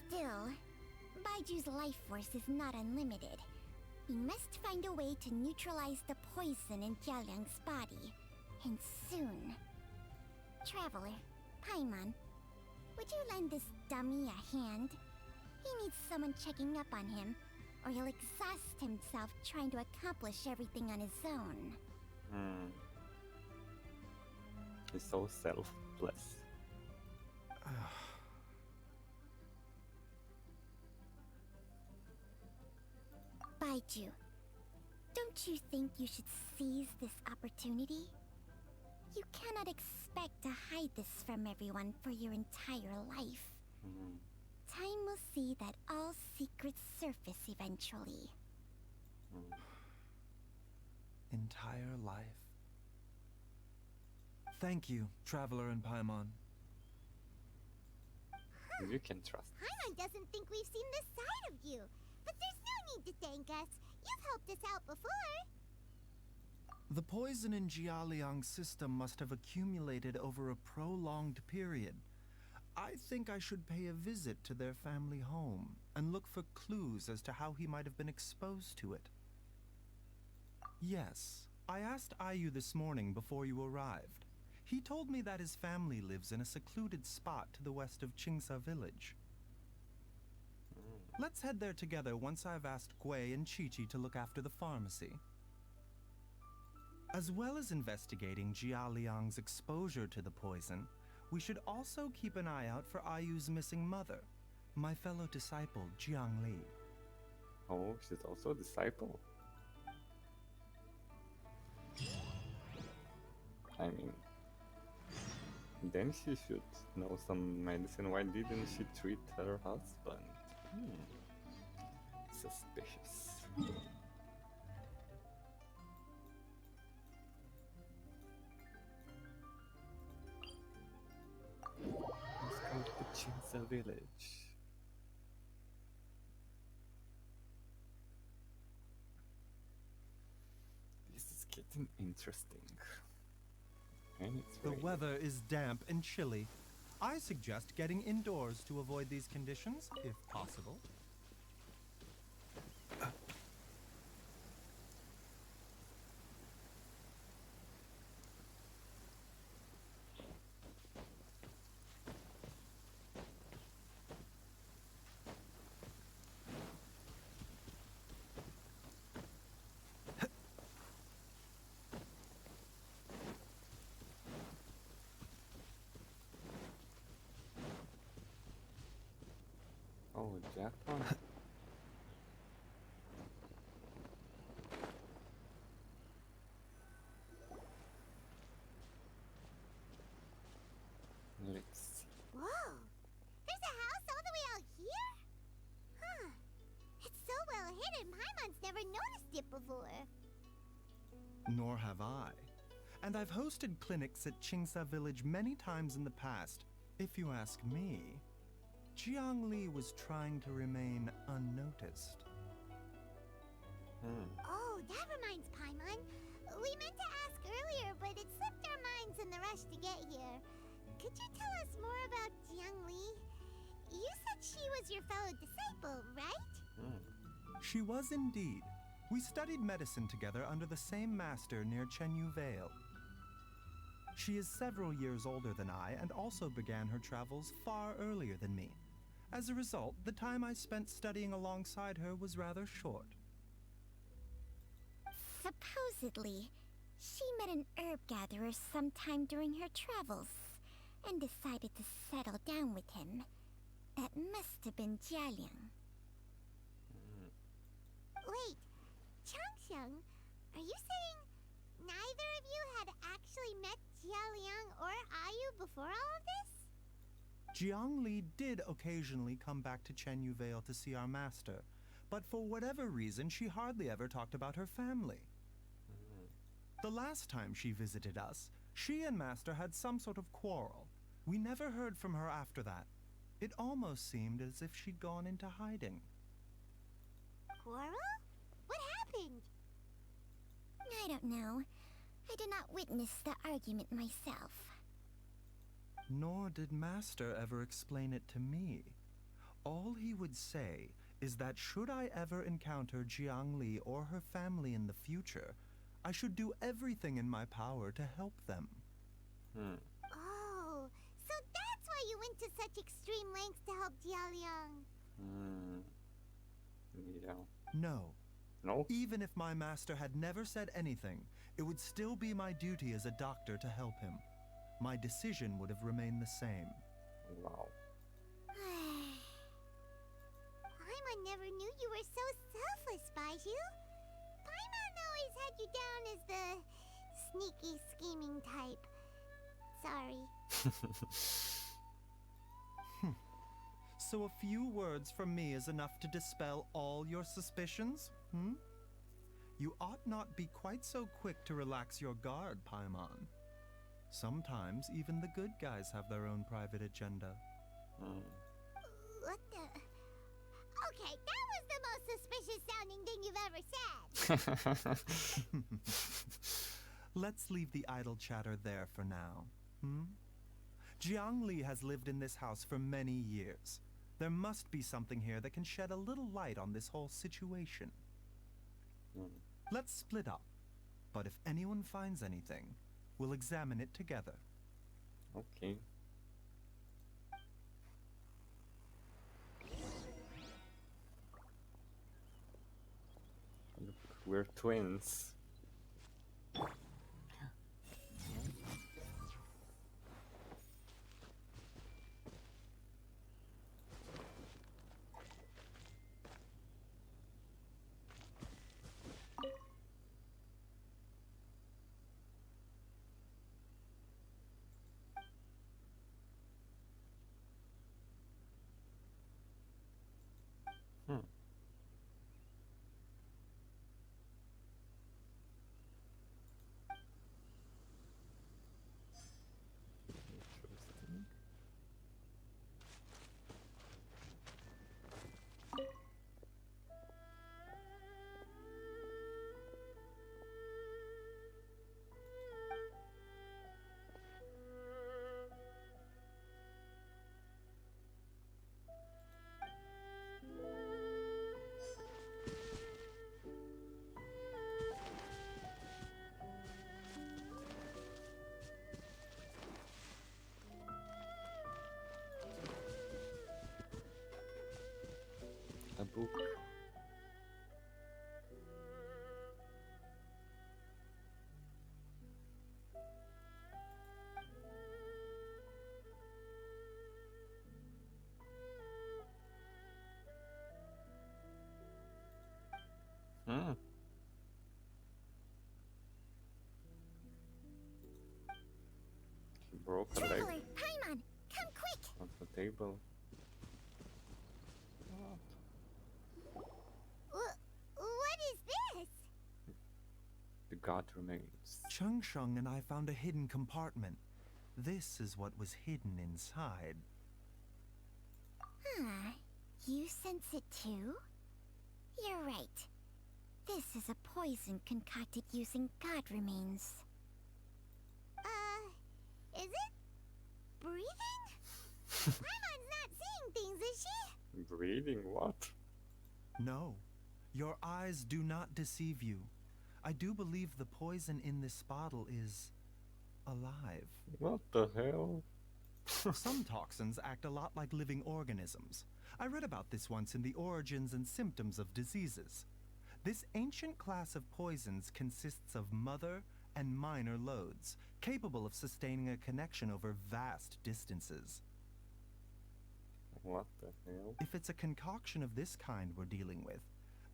Still, Baiju's life force is not unlimited. We must find a way to neutralize the poison in Jialiang's body, and soon. Traveler, Paimon, would you lend this dummy a hand? He needs someone checking up on him, or he'll exhaust himself trying to accomplish everything on his own. He's so selfless. Baizhu, Don't you think you should seize this opportunity? You cannot expect to hide this from everyone for your entire life. Time will see that all secrets surface eventually. Entire life. Thank you, Traveler and Paimon. You can trust. Paimon doesn't think we've seen this side of you. But there's no need to thank us. You've helped us out before. The poison in Jialiang's system must have accumulated over a prolonged period. I think I should pay a visit to their family home and look for clues as to how he might have been exposed to it. Yes, I asked Ayu this morning before you arrived. He told me that his family lives in a secluded spot to the west of Qingsa village. Let's head there together once I've asked Gui and Chi-Chi to look after the pharmacy. As well as investigating Jia Liang's exposure to the poison, we should also keep an eye out for Ayu's missing mother, my fellow disciple Jiang Li. Oh, she's also a disciple. I mean, then she should know some medicine. Why didn't she treat her husband? Suspicious. Let's go to Qingsa village. This is getting interesting. And it's The raining. weather is damp and chilly. I suggest getting indoors to avoid these conditions, if possible. Oh, Japan. Let's see. Whoa! There's a house all the way out here? Huh. It's so well hidden, Paimon's never noticed it before. Nor have I. And I've hosted clinics at Qingsa village many times in the past. If you ask me, Jiang Li was trying to remain unnoticed. Oh, that reminds Paimon. We meant to ask earlier, but it slipped our minds in the rush to get here. Could you tell us more about Jiang Li? You said she was your fellow disciple, right? She was indeed. We studied medicine together under the same master near Chenyu Vale. She is several years older than I and also began her travels far earlier than me. As a result, the time I spent studying alongside her was rather short. Supposedly, she met an herb gatherer sometime during her travels and decided to settle down with him. That must have been Jialiang. Wait, Changxiang, are you saying neither of you had actually met Jialiang or Ayu before all of this? Jiang Li did occasionally come back to Chenyu Vale to see our master, but for whatever reason, she hardly ever talked about her family. The last time she visited us, she and Master had some sort of quarrel. We never heard from her after that. It almost seemed as if she'd gone into hiding. Quarrel? What happened? I don't know. I did not witness the argument myself. Nor did Master ever explain it to me. All he would say is that should I ever encounter Jiang Li or her family in the future, I should do everything in my power to help them. Oh, so that's why you went to such extreme lengths to help Jialiang. Yeah. No. No? Even if my master had never said anything, it would still be my duty as a doctor to help him. My decision would have remained the same. Wow. Paimon never knew you were so selfless, Baizhu. Paimon, though, always had you down as the sneaky, scheming type. Sorry. So a few words from me is enough to dispel all your suspicions? You ought not be quite so quick to relax your guard, Paimon. Sometimes even the good guys have their own private agenda. What the... Okay, that was the most suspicious sounding thing you've ever said. Let's leave the idle chatter there for now. Jiangli has lived in this house for many years. There must be something here that can shed a little light on this whole situation. Let's split up. But if anyone finds anything, we'll examine it together. Okay. Look, we're twins. Interesting. A book. He broke a leg Traveler, Paimon, come quick! on the table. What is this? The god remains. Chung Shung and I found a hidden compartment. This is what was hidden inside. You sense it too? You're right. This is a poison concocted using god remains. Is it breathing? Paimon's not seeing things, is she? Breathing? What? No, your eyes do not deceive you. I do believe the poison in this bottle is alive. What the hell? Some toxins act a lot like living organisms. I read about this once in the Origins and Symptoms of Diseases. This ancient class of poisons consists of mother and minor loads, capable of sustaining a connection over vast distances. What the hell? If it's a concoction of this kind we're dealing with,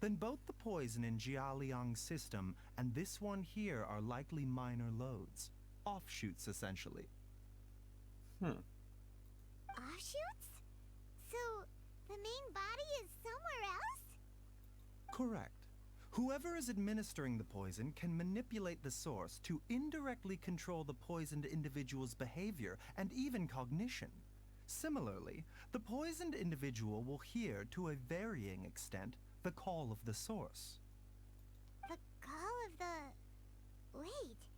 then both the poison in Jialiang's system and this one here are likely minor loads. Offshoots, essentially. Offshoots? So, the main body is somewhere else? Correct. Whoever is administering the poison can manipulate the source to indirectly control the poisoned individual's behavior and even cognition. Similarly, the poisoned individual will hear, to a varying extent, the call of the source. The call of the... Wait.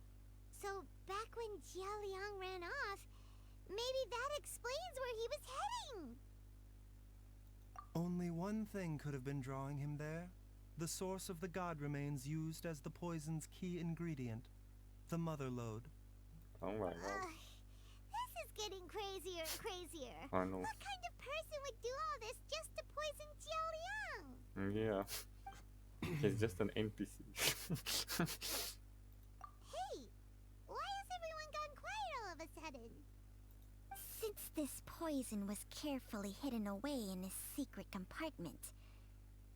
So, back when Jialiang ran off, maybe that explains where he was heading! Only one thing could have been drawing him there. The source of the god remains used as the poison's key ingredient, the mother load. Oh my god. This is getting crazier and crazier. I know. What kind of person would do all this just to poison Jialiang? Yeah. He's just an NPC. Hey, why has everyone gone quiet all of a sudden? Since this poison was carefully hidden away in a secret compartment,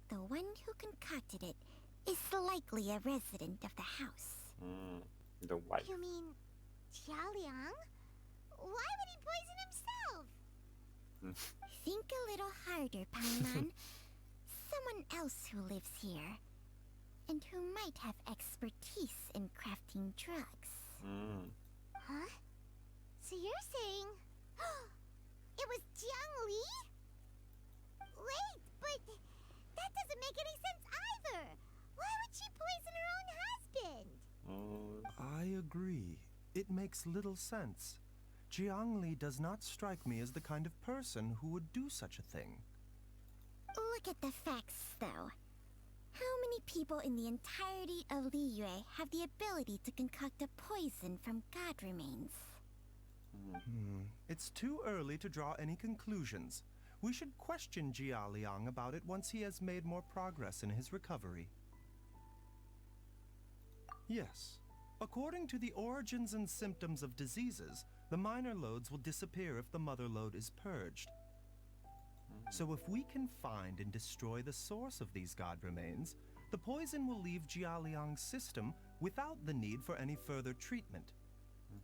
the one who concocted it is likely a resident of the house. The wife. You mean Jialiang? Why would he poison himself? Think a little harder, Paimon. Someone else who lives here, and who might have expertise in crafting drugs. Huh? So you're saying it was Jiang Li? Wait, but that doesn't make any sense either. Why would she poison her own husband? I agree. It makes little sense. Jiang Li does not strike me as the kind of person who would do such a thing. Look at the facts, though. How many people in the entirety of Liyue have the ability to concoct a poison from god remains? It's too early to draw any conclusions. We should question Jia Liang about it once he has made more progress in his recovery. Yes. According to the origins and symptoms of diseases, the minor loads will disappear if the mother load is purged. So if we can find and destroy the source of these god remains, the poison will leave Jia Liang's system without the need for any further treatment.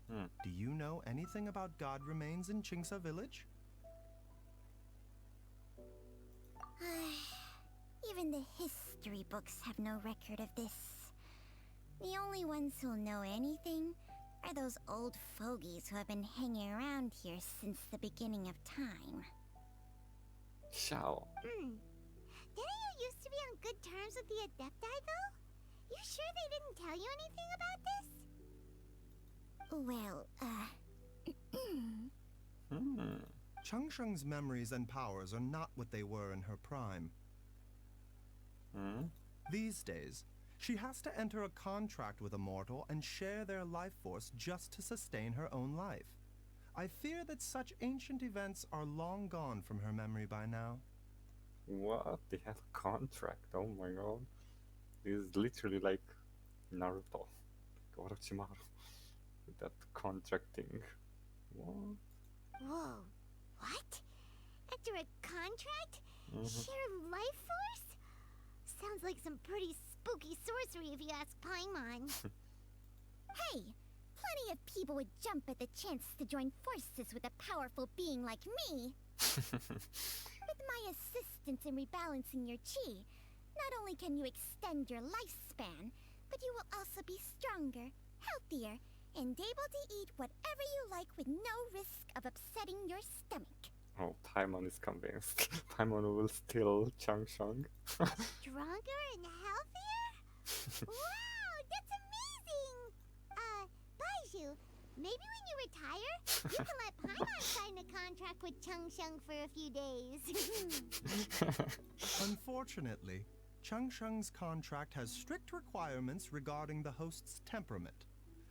Do you know anything about god remains in Qingsa village? Even the history books have no record of this. The only ones who'll know anything are those old fogies who have been hanging around here since the beginning of time. Xiao. Didn't you used to be on good terms with the Adepti, though? You sure they didn't tell you anything about this? Well, Changsheng's memories and powers are not what they were in her prime. These days, she has to enter a contract with a mortal and share their life force just to sustain her own life. I fear that such ancient events are long gone from her memory by now. What? They have a contract? Oh my god. This is literally like Naruto. Like Orochimaru. With that contracting. What? Whoa. What? After a contract? Share life force? Sounds like some pretty spooky sorcery if you ask Paimon. hey! Plenty of people would jump at the chance to join forces with a powerful being like me. With my assistance in rebalancing your chi, not only can you extend your lifespan, but you will also be stronger, healthier, and able to eat whatever you like with no risk of upsetting your stomach. Oh, Paimon is convinced. Paimon will steal Changsheng. Stronger and healthier? Wow, that's amazing! Baizhu, maybe when you retire, you can let Paimon sign a contract with Changsheng for a few days. Unfortunately, Changsheng's contract has strict requirements regarding the host's temperament.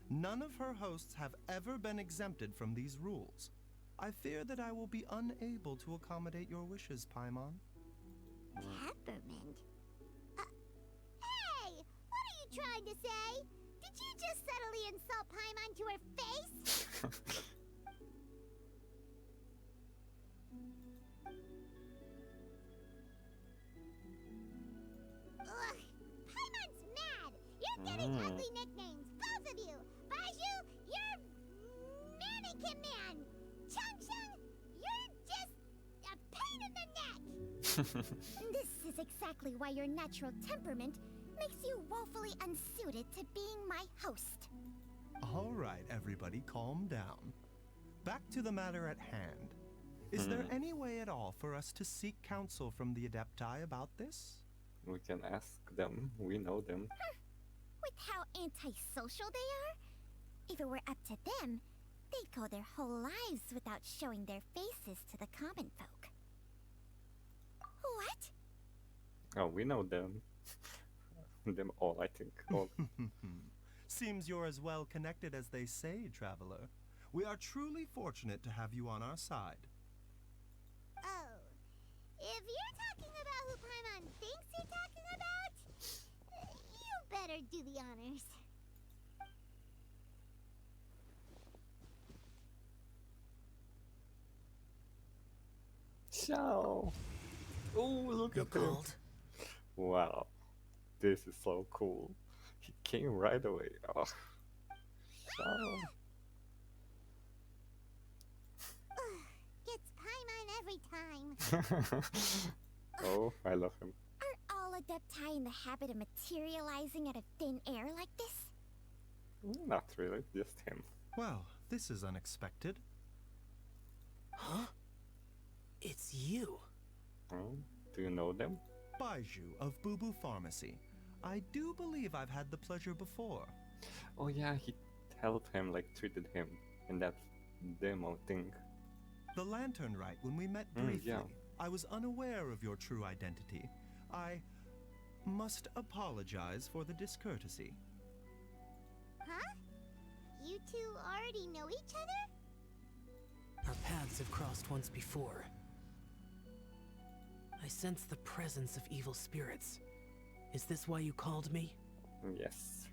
None of her hosts have ever been exempted from these rules. I fear that I will be unable to accommodate your wishes, Paimon. Temperament? Hey! What are you trying to say? Did you just subtly insult Paimon to her face? Ugh! Paimon's mad! You're getting ugly nicknames, both of you! Baizhu, you're Mannequin Man! Changsheng, you're just a pain in the neck! This is exactly why your natural temperament makes you woefully unsuited to being my host. All right, everybody, calm down. Back to the matter at hand. Is there any way at all for us to seek counsel from the Adepti about this? We can ask them. We know them. With how antisocial they are, if it were up to them, they'd go their whole lives without showing their faces to the common folk. What? Oh, we know them. Them all, I think. All. Seems you're as well connected as they say, traveler. We are truly fortunate to have you on our side. Oh, if you're talking about who Paimon thinks you're talking about, you better do the honors. Xiao! Oh, look at him! Wow. This is so cool. He came right away. Oh, Shao. Gets Paimon every time. Oh, I love him. Are all Adepti in the habit of materializing out of thin air like this? Not really, just him. Well, this is unexpected. Huh? It's you. Do you know them? Baizhu of Boo Boo Pharmacy. I do believe I've had the pleasure before. Oh yeah, he helped him, like treated him in that demo thing. The lantern rite when we met briefly. Yeah. I was unaware of your true identity. I must apologize for the discourtesy. Huh? You two already know each other? Our paths have crossed once before. I sense the presence of evil spirits. Is this why you called me? Yes.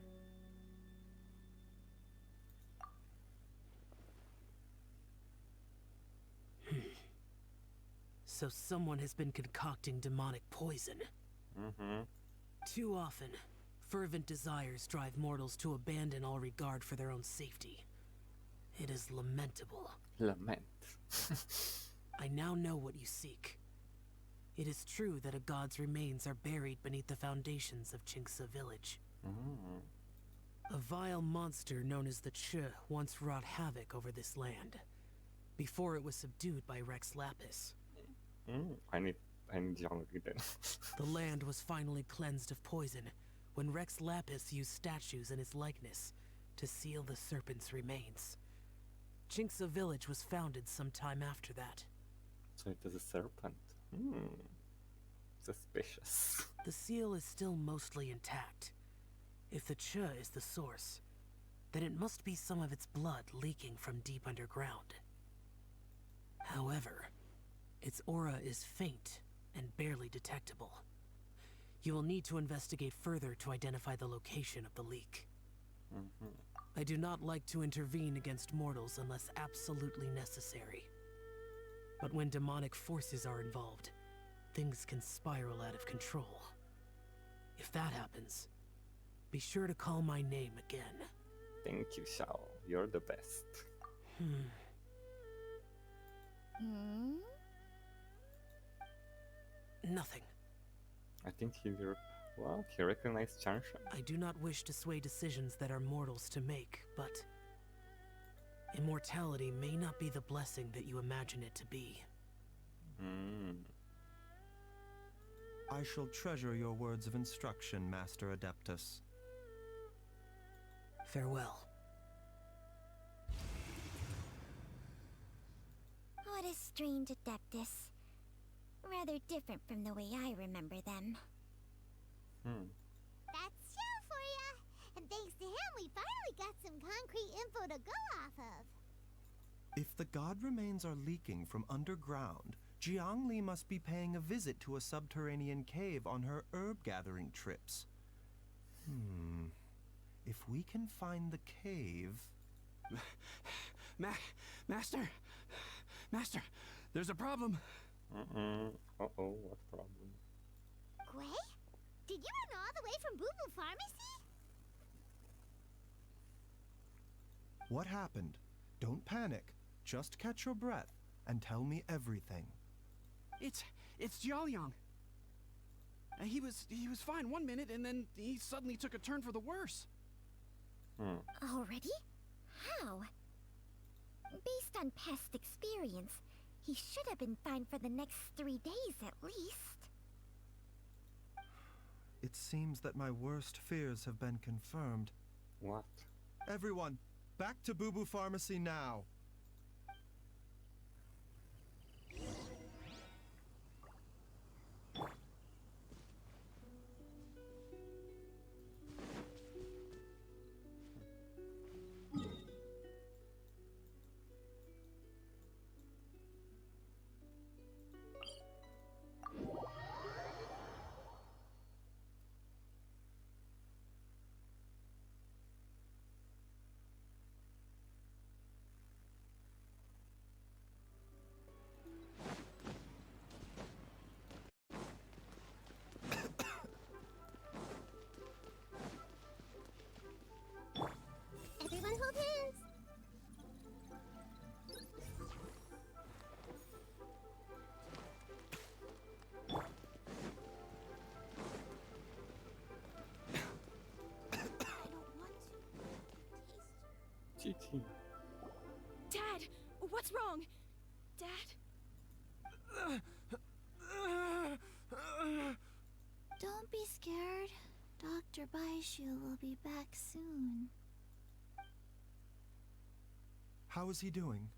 So someone has been concocting demonic poison. Too often, fervent desires drive mortals to abandon all regard for their own safety. It is lamentable. Lament. I now know what you seek. It is true that a god's remains are buried beneath the foundations of Chinksa village. A vile monster known as the Che once wrought havoc over this land, before it was subdued by Rex Lapis. I need Jiangli then. The land was finally cleansed of poison when Rex Lapis used statues in his likeness to seal the serpent's remains. Chinksa village was founded some time after that. So it is a serpent. Suspicious. The seal is still mostly intact. If the Che is the source, then it must be some of its blood leaking from deep underground. However, its aura is faint and barely detectable. You will need to investigate further to identify the location of the leak. I do not like to intervene against mortals unless absolutely necessary. But when demonic forces are involved, things can spiral out of control. If that happens, be sure to call my name again. Thank you, Shao. You're the best. Nothing. I think he recognized Chansha. I do not wish to sway decisions that are mortals to make, but immortality may not be the blessing that you imagine it to be. I shall treasure your words of instruction, Master Adeptus. Farewell. What a strange Adeptus. Rather different from the way I remember them. That's Shao for ya! And thanks to him, we finally got some concrete info to go off of. If the god remains are leaking from underground, Jiangli must be paying a visit to a subterranean cave on her herb-gathering trips. If we can find the cave... Master! Master, there's a problem. Uh-oh, what problem? Gui? Did you run all the way from Boo Boo Pharmacy? What happened? Don't panic. Just catch your breath and tell me everything. It's Jiaoliang. He was fine one minute, and then he suddenly took a turn for the worse. Already? How? Based on past experience, he should have been fine for the next 3 days at least. It seems that my worst fears have been confirmed. What? Everyone, back to Boo Boo Pharmacy now. What's wrong? Dad? Don't be scared. Dr. Baizhu will be back soon. How is he doing?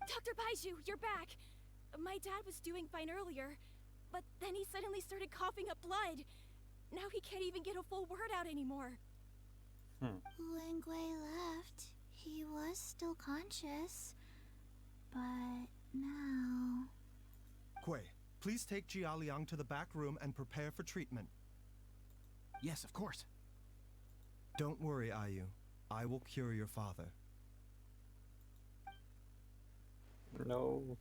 Dr. Baizhu, you're back! My dad was doing fine earlier, but then he suddenly started coughing up blood. Now he can't even get a full word out anymore. When Gui left, he was still conscious. But now... Kui, please take Jialiang to the back room and prepare for treatment. Yes, of course. Don't worry, Ayu. I will cure your father. No.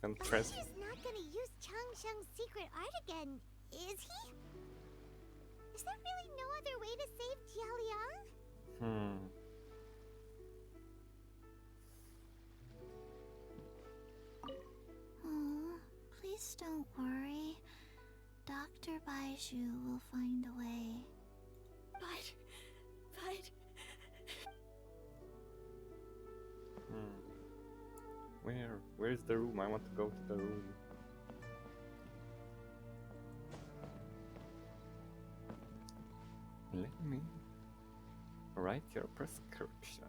I'm pressed. Baizhu's not gonna use Changsheng's secret art again, is he? Is there really no other way to save Jialiang? Oh, please don't worry. Dr. Baizhu will find a way. But... Where's the room? I want to go to the room. Let me write your prescription.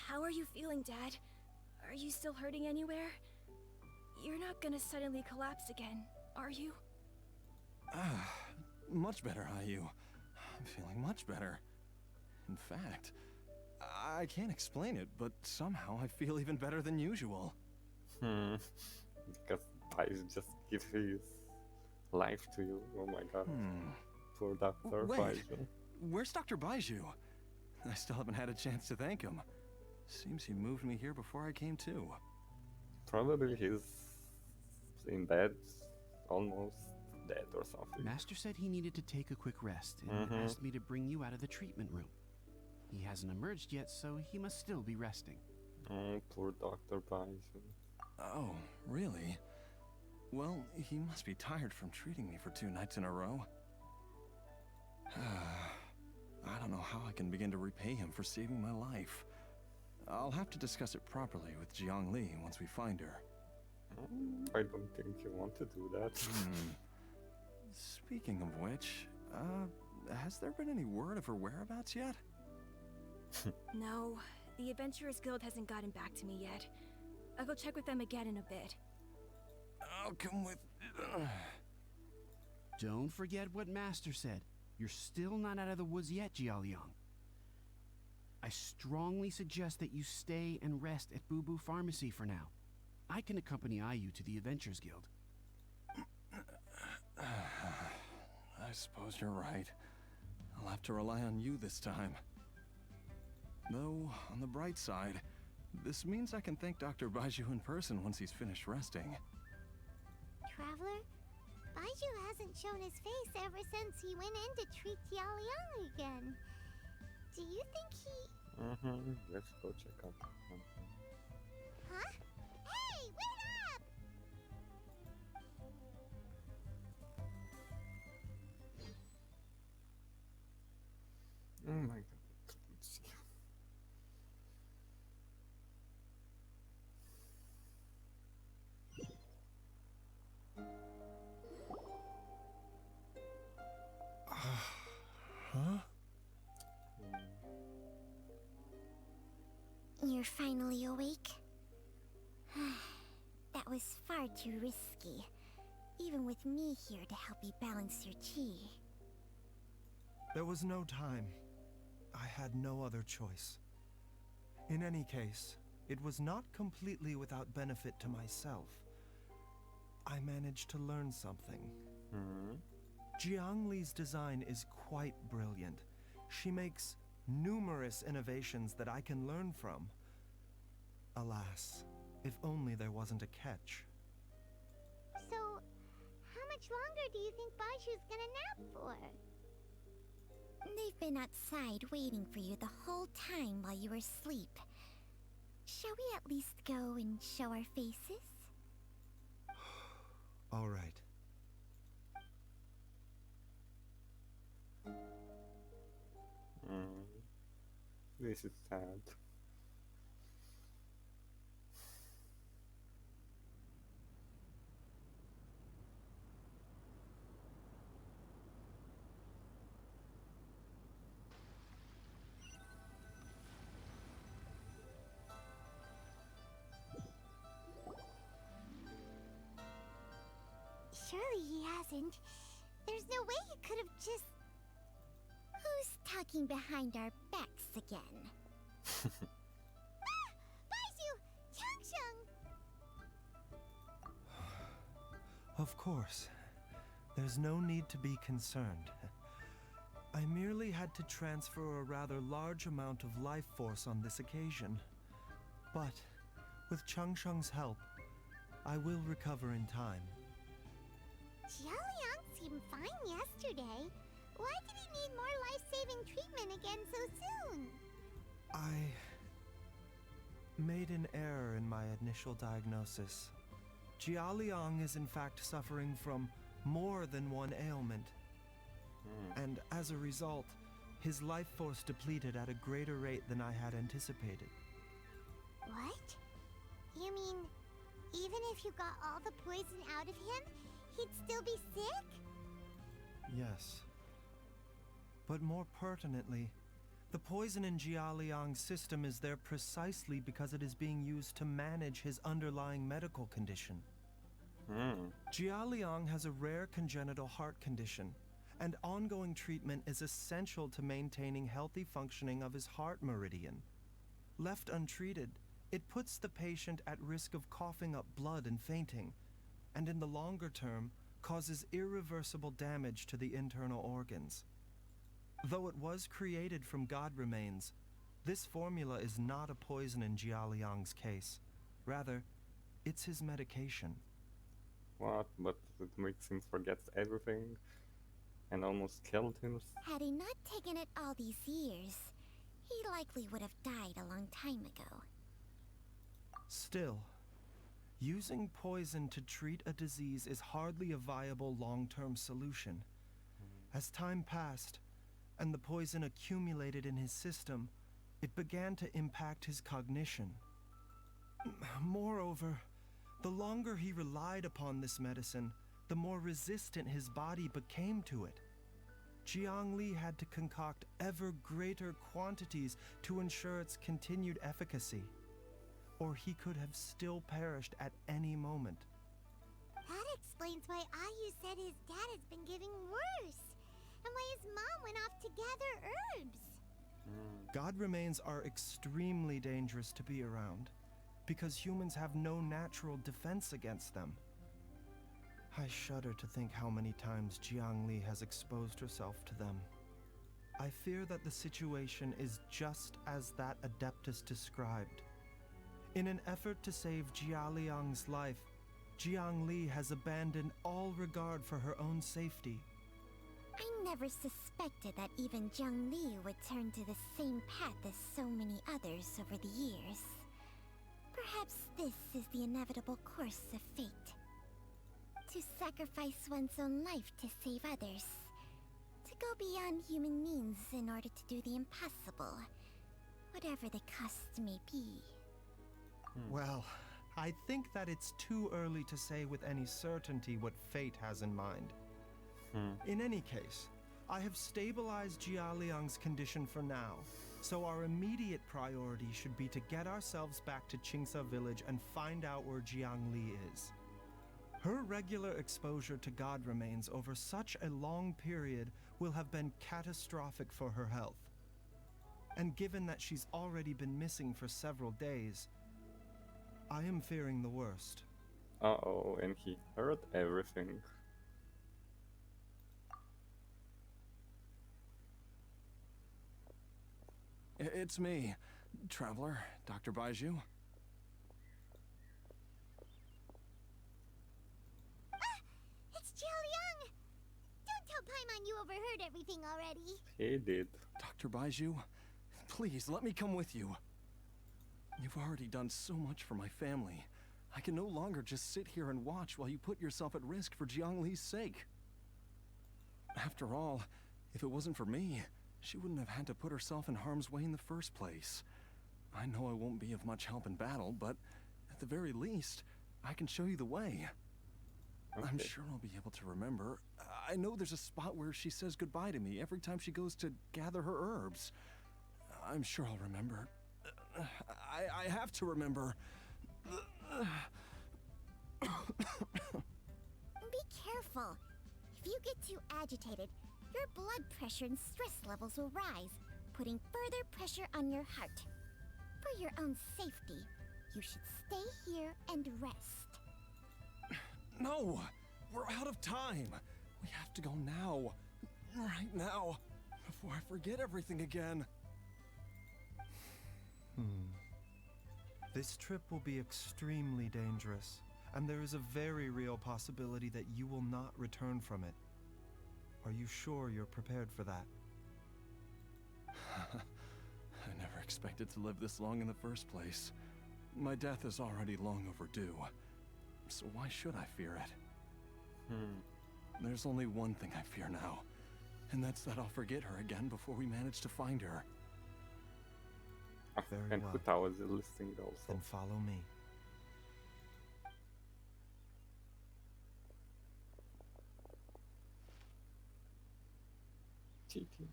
How are you feeling, Dad? Are you still hurting anywhere? You're not gonna suddenly collapse again, are you? Much better, Ayu. I'm feeling much better. In fact, I can't explain it, but somehow I feel even better than usual. Because Baizhu just gives his life to you. Oh my god. Poor Dr. Wait, Baizhu. where's Dr. Baizhu? I still haven't had a chance to thank him. Seems he moved me here before I came to. Probably he's in bed, almost dead or something. Master said he needed to take a quick rest and asked me to bring you out of the treatment room. He hasn't emerged yet, so he must still be resting. Oh, poor Dr. Baizhu. Oh, really? Well, he must be tired from treating me for 2 nights in a row. I don't know how I can begin to repay him for saving my life. I'll have to discuss it properly with Jiangli once we find her. I don't think you want to do that. Speaking of which, has there been any word of her whereabouts yet? No, the Adventurers Guild hasn't gotten back to me yet. I'll go check with them again in a bit. I'll come with... Don't forget what Master said. You're still not out of the woods yet, Jialiang. I strongly suggest that you stay and rest at Boo Boo Pharmacy for now. I can accompany Ayu to the Adventurers Guild. I suppose you're right. I'll have to rely on you this time. Though, on the bright side, this means I can thank Dr. Baizhu in person once he's finished resting. Traveler, Baizhu hasn't shown his face ever since he went in to treat Jialiang again. Do you think he... Let's go check out. Huh? Hey, wait up! Oh my god. Let's see. Huh? You're finally awake? That was far too risky, even with me here to help you balance your chi. There was no time. I had no other choice. In any case, it was not completely without benefit to myself. I managed to learn something. Jiangli's design is quite brilliant. She makes numerous innovations that I can learn from. Alas, If only there wasn't a catch. So, how much longer do you think Baizhu's gonna nap for? They've been outside waiting for you the whole time while you were asleep. Shall we at least go and show our faces? All right. This is sad. Surely he hasn't. There's no way he could have just... Who's talking behind our backs again? Baizhu! Changsheng! Of course. There's no need to be concerned. I merely had to transfer a rather large amount of life force on this occasion. But, with Changsheng's help, I will recover in time. Jialiang seemed fine yesterday. Why did he need more life-saving treatment again so soon? I made an error in my initial diagnosis. Jialiang is in fact suffering from more than one ailment. And as a result, his life force depleted at a greater rate than I had anticipated. What? You mean, even if you got all the poison out of him, he'd still be sick? Yes. But more pertinently, the poison in Jialiang's system is there precisely because it is being used to manage his underlying medical condition. Jialiang has a rare congenital heart condition, and ongoing treatment is essential to maintaining healthy functioning of his heart meridian. Left untreated, it puts the patient at risk of coughing up blood and fainting, and in the longer term, causes irreversible damage to the internal organs. Though it was created from god remains, this formula is not a poison in Jialiang's case. Rather, it's his medication. What? But it makes him forget everything and almost killed him. Had he not taken it all these years, he likely would have died a long time ago. Still, using poison to treat a disease is hardly a viable long-term solution. As time passed, and the poison accumulated in his system, it began to impact his cognition. Moreover, the longer he relied upon this medicine, the more resistant his body became to it. Jiang Li had to concoct ever greater quantities to ensure its continued efficacy, or he could have still perished at any moment. That explains why Ayu said his dad has been getting worse, and why his mom went off to gather herbs. God remains are extremely dangerous to be around, because humans have no natural defense against them. I shudder to think how many times Jiang Li has exposed herself to them. I fear that the situation is just as that Adeptus described. In an effort to save Jialiang's life, Jiang Li has abandoned all regard for her own safety. I never suspected that even Jiang Li would turn to the same path as so many others over the years. Perhaps this is the inevitable course of fate. To sacrifice one's own life to save others. To go beyond human means in order to do the impossible. Whatever the cost may be. Well, I think that it's too early to say with any certainty what fate has in mind. In any case, I have stabilized Jialiang's condition for now, so our immediate priority should be to get ourselves back to Qingsa village and find out where Jiang Li is. Her regular exposure to god remains over such a long period will have been catastrophic for her health. And given that she's already been missing for several days, I am fearing the worst. Uh-oh, and he heard everything. It's me, Traveler, Dr. Baizhu. overheard everything already. He did. Dr. Baizhu, please let me come with you. You've already done so much for my family. I can no longer just sit here and watch while you put yourself at risk for Jiangli's sake. After all, if it wasn't for me, she wouldn't have had to put herself in harm's way in the first place. I know I won't be of much help in battle, but at the very least, I can show you the way. Okay. I'm sure I'll be able to remember. I know there's a spot where she says goodbye to me every time she goes to gather her herbs. I'm sure I'll remember. I have to remember. Be careful. If you get too agitated, your blood pressure and stress levels will rise, putting further pressure on your heart. For your own safety, you should stay here and rest. No! We're out of time! We have to go now. Right now. Before I forget everything again. This trip will be extremely dangerous, and there is a very real possibility that you will not return from it. Are you sure you're prepared for that? I never expected to live this long in the first place. My death is already long overdue. So why should I fear it? There's only one thing I fear now, and that's that I'll forget her again before we manage to find her. Very And well. Kuta was listening also. Then follow me. Chi-Chi.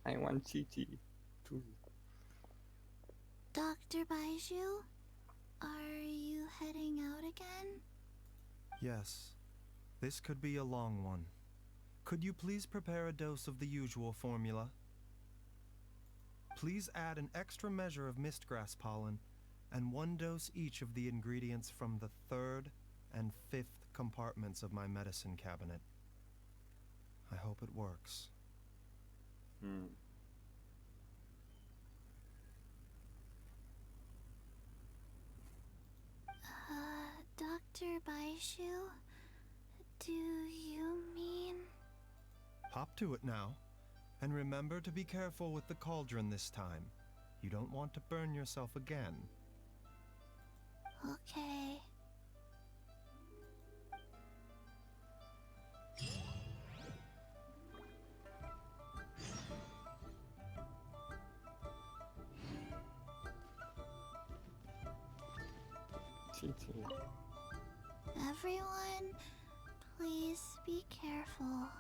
I want Chi-Chi too. Dr. Baizhu, are you heading out again? Yes. This could be a long one. Could you please prepare a dose of the usual formula? Please add an extra measure of mistgrass pollen and 1 dose each of the ingredients from the 3rd and 5th compartments of my medicine cabinet. I hope it works. Dr. Baizhu, do you mean... Hop to it now. And remember to be careful with the cauldron this time. You don't want to burn yourself again. Okay. Chi-Chi. Everyone, please be careful.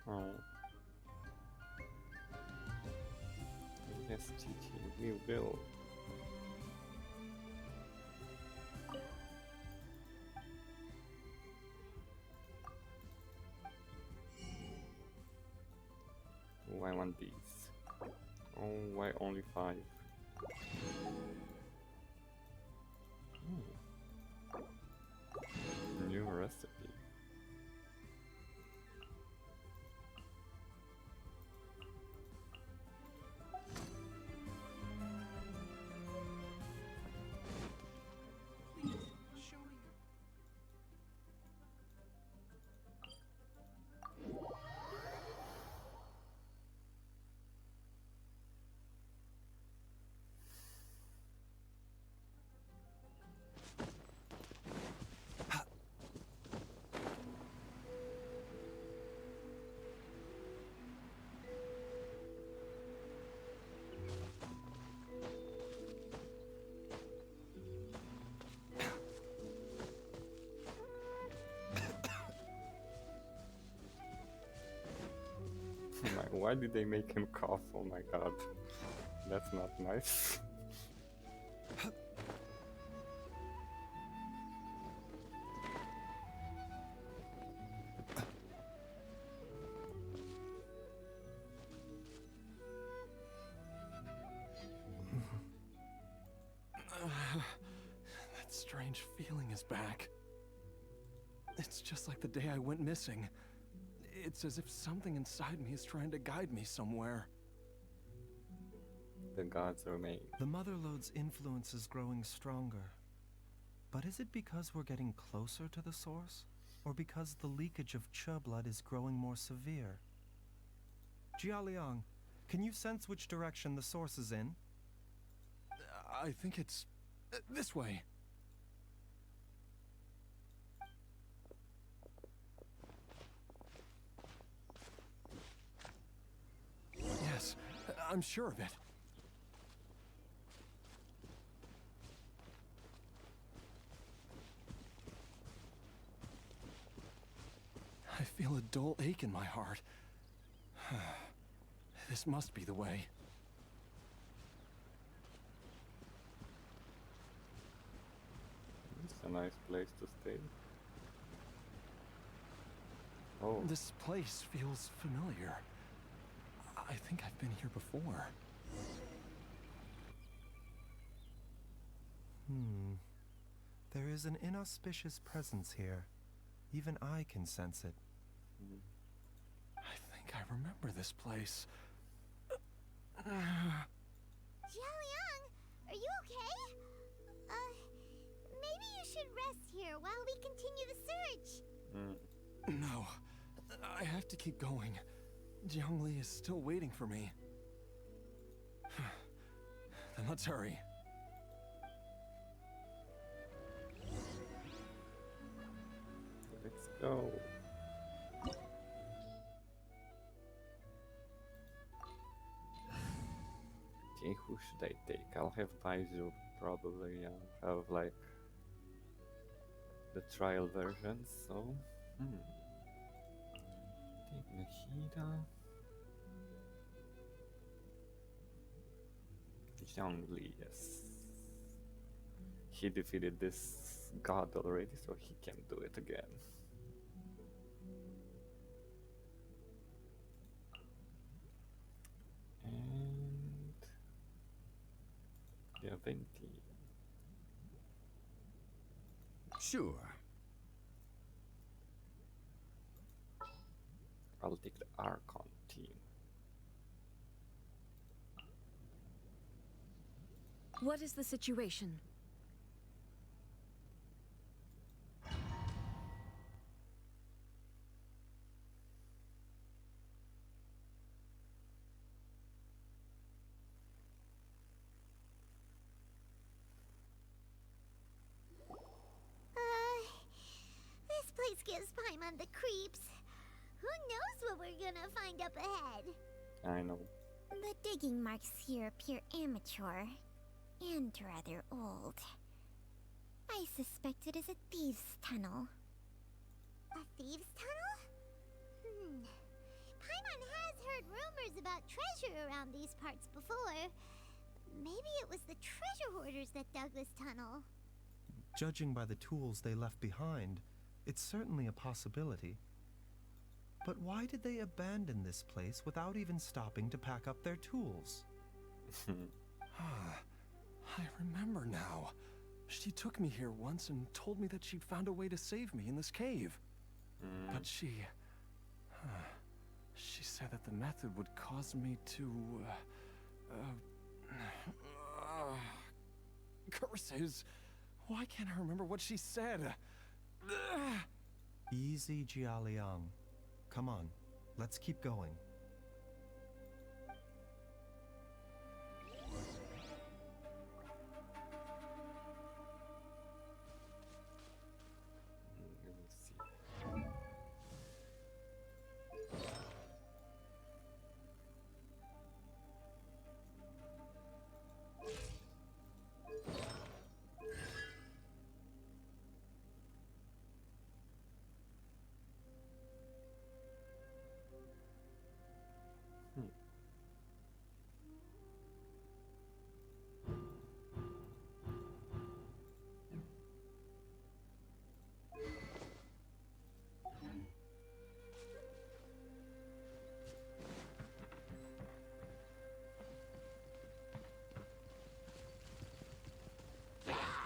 Oh. Yes, Chi-Chi, we will. Oh, I want these. Oh, why only 5? New recipe. Show me. Why did they make him cough? Oh my god. That's not nice. That strange feeling is back. It's just like the day I went missing. It's as if something inside me is trying to guide me somewhere. The gods remain. The Mother Lode's influence is growing stronger. But is it because we're getting closer to the source? or because the leakage of Che blood is growing more severe. Jialiang, can you sense which direction the source is in? I think it's this way. Yes, I'm sure of it. I feel a dull ache in my heart. This must be the way. It's a nice place to stay. Oh, This place feels familiar. I think I've been here before. There is an inauspicious presence here. Even I can sense it. I think I remember this place. Jialiang, are you okay? Maybe you should rest here while we continue the search. No, I have to keep going. Jiangli is still waiting for me. Then let's hurry. let's go. Okay, who should I take? I'll have Baizhu probably. I'll have like the trial version, so take Nahida. Zhongli, yes. He defeated this god already, so he can do it again. And yeah, 20. Sure. I'll take the Archon team. What is the situation? This place gives Paimon the creeps. Who knows what we're gonna find up ahead? I know. The digging marks here appear amateur and rather old. I suspect it is a thieves' tunnel. A thieves' tunnel? Paimon has heard rumors about treasure around these parts before. Maybe it was the treasure hoarders that dug this tunnel. Judging by the tools they left behind, it's certainly a possibility. But why did they abandon this place without even stopping to pack up their tools? I remember now. She took me here once and told me that she'd found a way to save me in this cave. But she said that the method would cause me to, curses. Why can't I remember what she said? Easy, Jialiang. Come on, let's keep going. Let me see.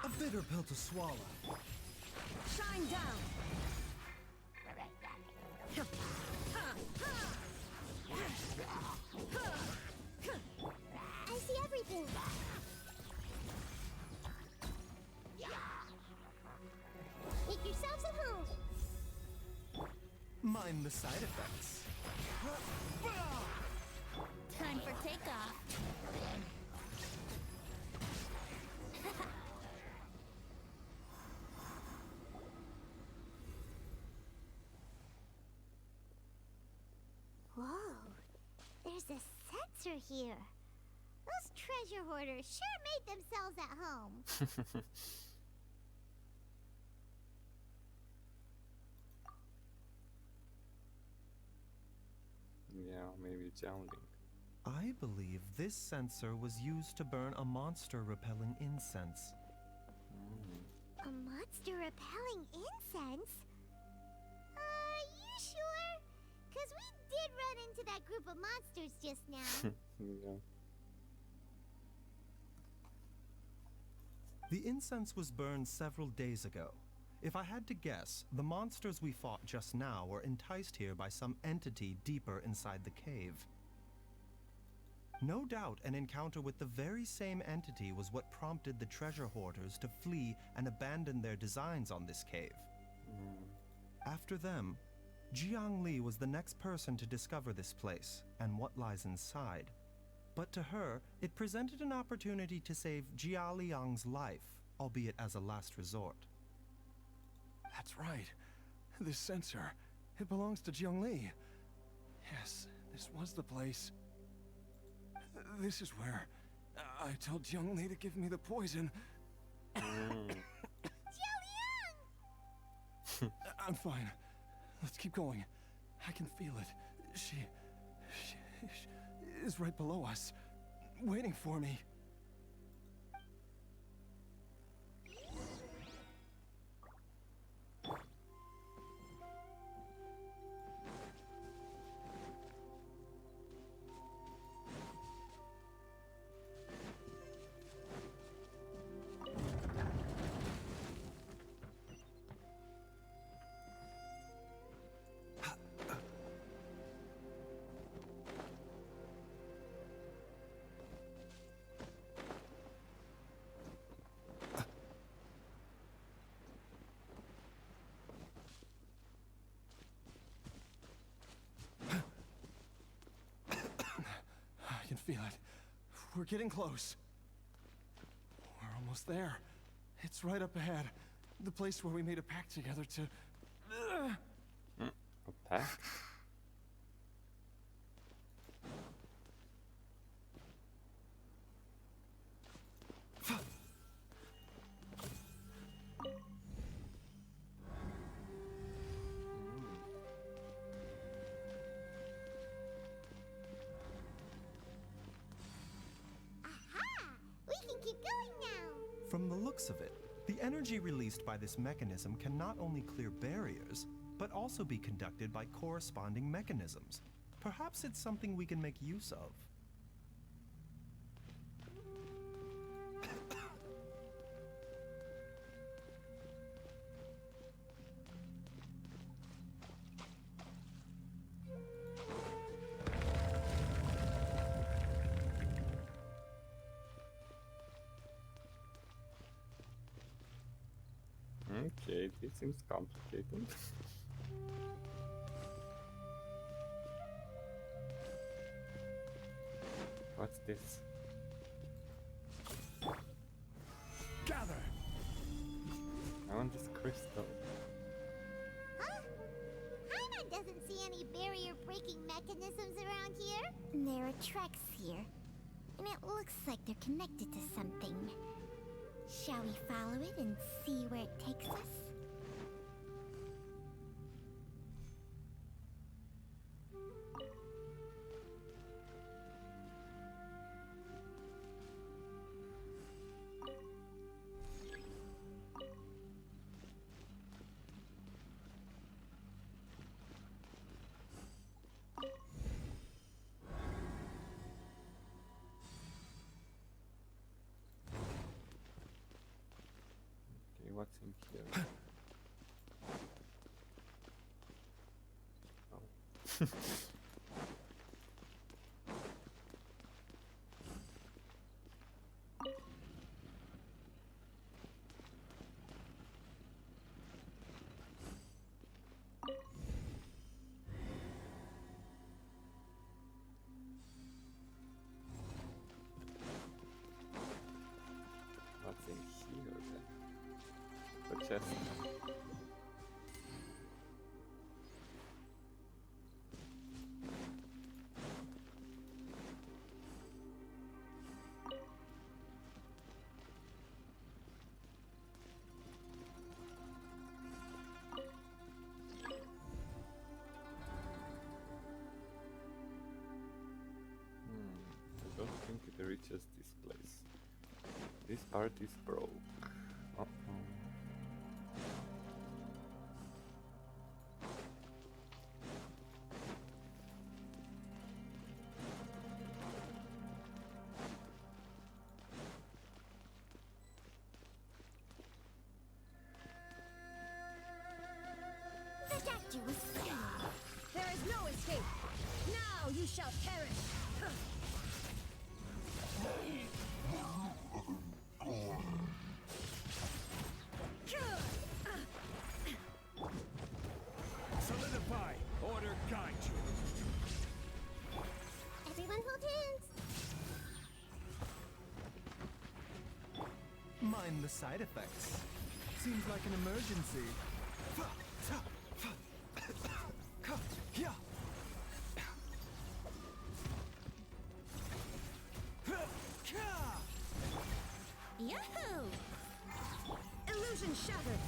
A bitter pill to swallow. Shine down! I see everything. Make yourselves at home. mind the side effects. Time for takeoff. Whoa, there's a sensor here. Those treasure hoarders sure made themselves at home. Yeah, maybe Jiangling. I believe this sensor was used to burn a monster repelling incense. A monster repelling incense? Are you sure? Because we did run into that group of monsters just now. Yeah. The incense was burned several days ago. If I had to guess, the monsters we fought just now were enticed here by some entity deeper inside the cave. No doubt an encounter with the very same entity was what prompted the treasure hoarders to flee and abandon their designs on this cave. After them, Jiang Li was the next person to discover this place and what lies inside. But to her, it presented an opportunity to save Jia Liang's life, albeit as a last resort. That's right. This sensor, it belongs to Jiangli. Yes, this was the place. This is where I told Jiangli to give me the poison. Jiao Liang! I'm fine. Let's keep going. I can feel it. She is right below us, waiting for me. I can feel it. We're getting close. We're almost there. It's right up ahead. The place where we made a pact together to... A pact? Aha! We can keep going now. From the looks of it, the energy released by this mechanism can not only clear barriers, but also be conducted by corresponding mechanisms. Perhaps it's something we can make use of. Okay, this seems complicated. What's this? Gather! I want this crystal. Huh? Paimon doesn't see any barrier-breaking mechanisms around here. There are tracks here, and it looks like they're connected to something. Shall we follow it and see where it takes us? Okay, what's in here? Oh. The chest. I don't think it reaches this place. This part is broke. Uh-oh. The doctor was saying. There is no escape. Now you shall perish. Solidify! Order guide you! Everyone hold hands. Mind the side effects. Seems like an emergency. Yahoo! Illusion shattered.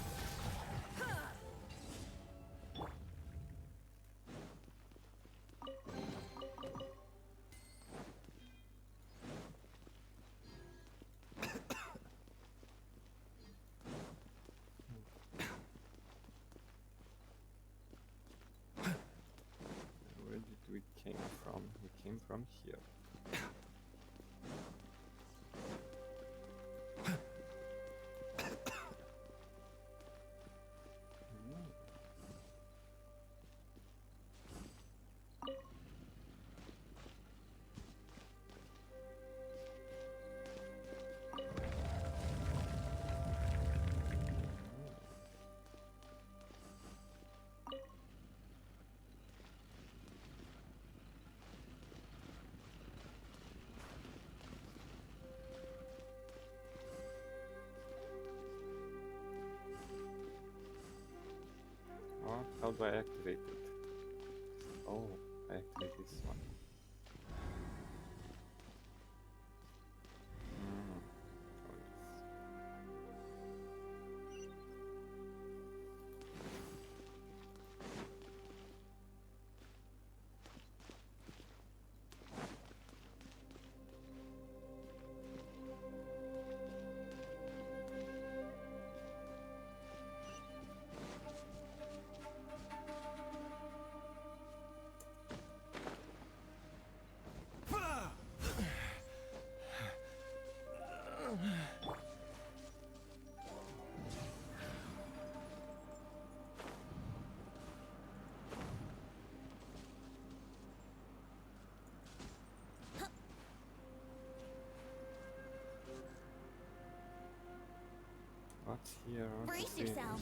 Where did we came from? We came from here. How do I activate it? Oh, I activate this one. Oh, what's here? Brace What's yourself.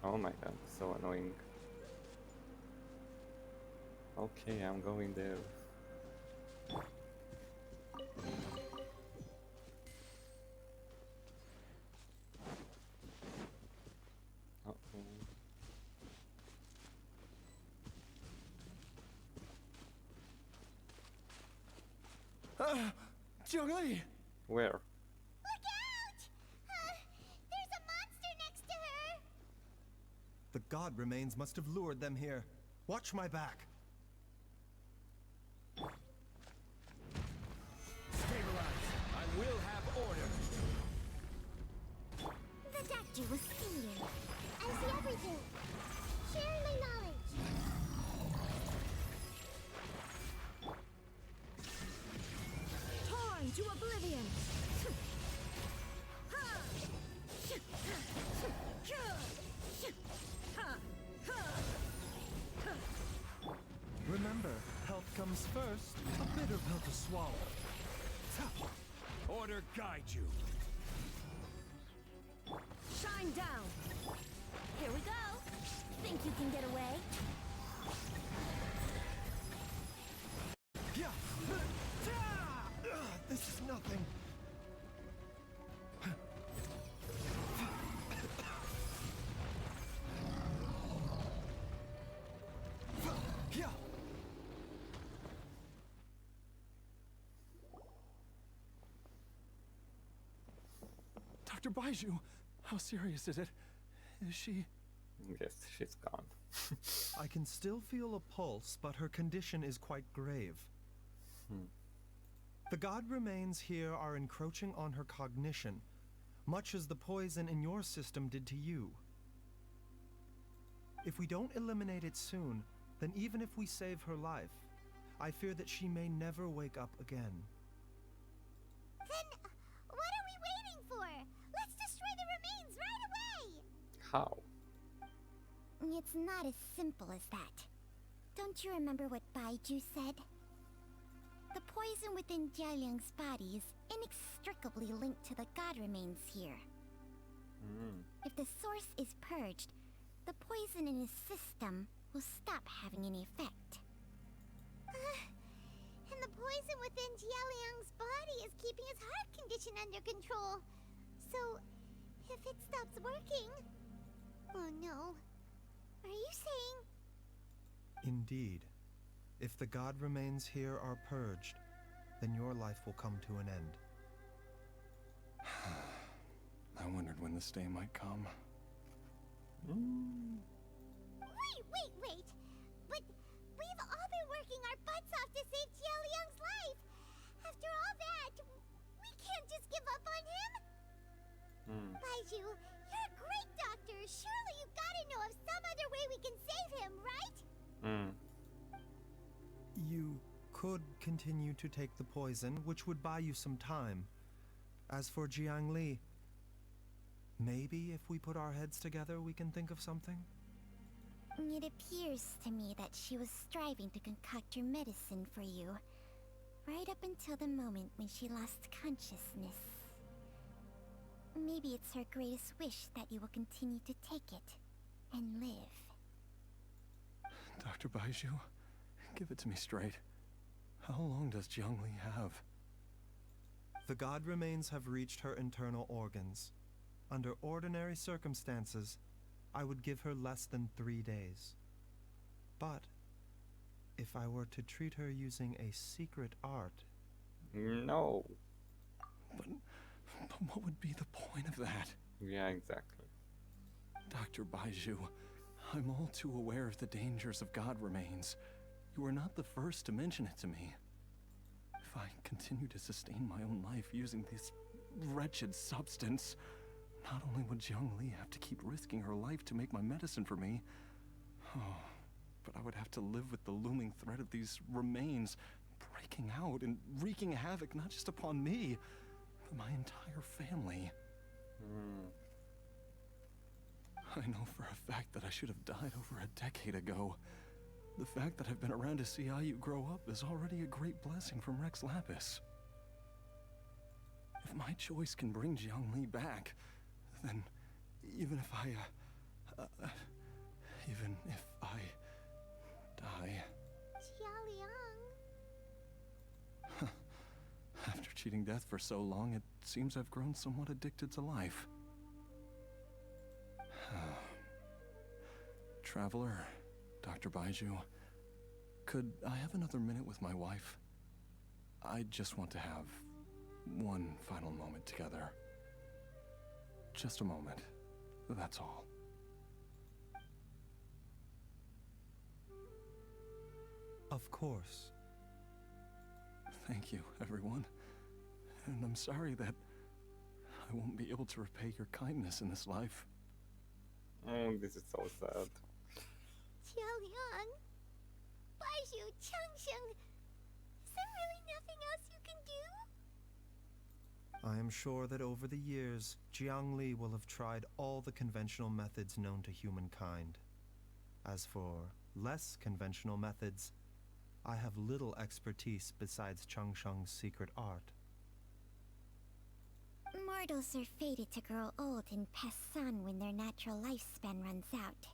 Oh my god, so annoying. Okay, I'm going there. Uh-oh. Jiangli! Where? Look out! There's a monster next to her. The god remains must have lured them here. Watch my back. Stabilize! I will have order! The doctor was seeing. I see everything. Sharing my knowledge. Torn to oblivion. Remember, health comes first. A bitter pill to swallow. Order guide you! Shine down. Here we go. Think you can get away? Yeah. something. Yeah. Dr. Baizhu, how serious is it? Is she... Yes, she's gone. I can still feel a pulse, but her condition is quite grave. The god remains here are encroaching on her cognition, much as the poison in your system did to you. If we don't eliminate it soon, then even if we save her life, I fear that she may never wake up again. Then, what are we waiting for? Let's destroy the remains right away! How? It's not as simple as that. Don't you remember what Baizhu said? The poison within Jialiang's body is inextricably linked to the god remains here. If the source is purged, the poison in his system will stop having any effect. And the poison within Jialiang's body is keeping his heart condition under control. So, if it stops working... Oh no. Are you saying... Indeed. If the god remains here are purged, then your life will come to an end. I wondered when this day might come. Wait! But we've all been working our butts off to save Jialiang's life! After all that, we can't just give up on him! Baizhu, you're a great doctor! Surely you gotta know of some other way we can save him, right? You could continue to take the poison, which would buy you some time. As for Jiang Li, maybe if we put our heads together, we can think of something? It appears to me that she was striving to concoct your medicine for you, right up until the moment when she lost consciousness. Maybe it's her greatest wish that you will continue to take it and live. Dr. Baizhu, give it to me straight. How long does Jiang Li have? The god remains have reached her internal organs. Under ordinary circumstances, I would give her less than 3 days. But if I were to treat her using a secret art... No. But what would be the point of that? Yeah, exactly. Dr. Baizhu, I'm all too aware of the dangers of god remains. You were not the first to mention it to me. If I continue to sustain my own life using this wretched substance, not only would Jiang Li have to keep risking her life to make my medicine for me, but I would have to live with the looming threat of these remains breaking out and wreaking havoc not just upon me, but my entire family. I know for a fact that I should have died over a decade ago. The fact that I've been around to see how you grow up is already a great blessing from Rex Lapis. If my choice can bring Jiang Li back, then even if I die... Jialiang... After cheating death for so long, it seems I've grown somewhat addicted to life. Traveler, Dr. Baizhu, could I have another minute with my wife? I just want to have one final moment together. Just a moment, that's all. Of course. Thank you, everyone. And I'm sorry that I won't be able to repay your kindness in this life. Oh, this is so sad. Jialiang... Baizhu, Changsheng... Is there really nothing else you can do? I am sure that over the years, Jiang Li will have tried all the conventional methods known to humankind. As for less conventional methods, I have little expertise besides Changsheng's secret art. Mortals are fated to grow old and pass on when their natural lifespan runs out.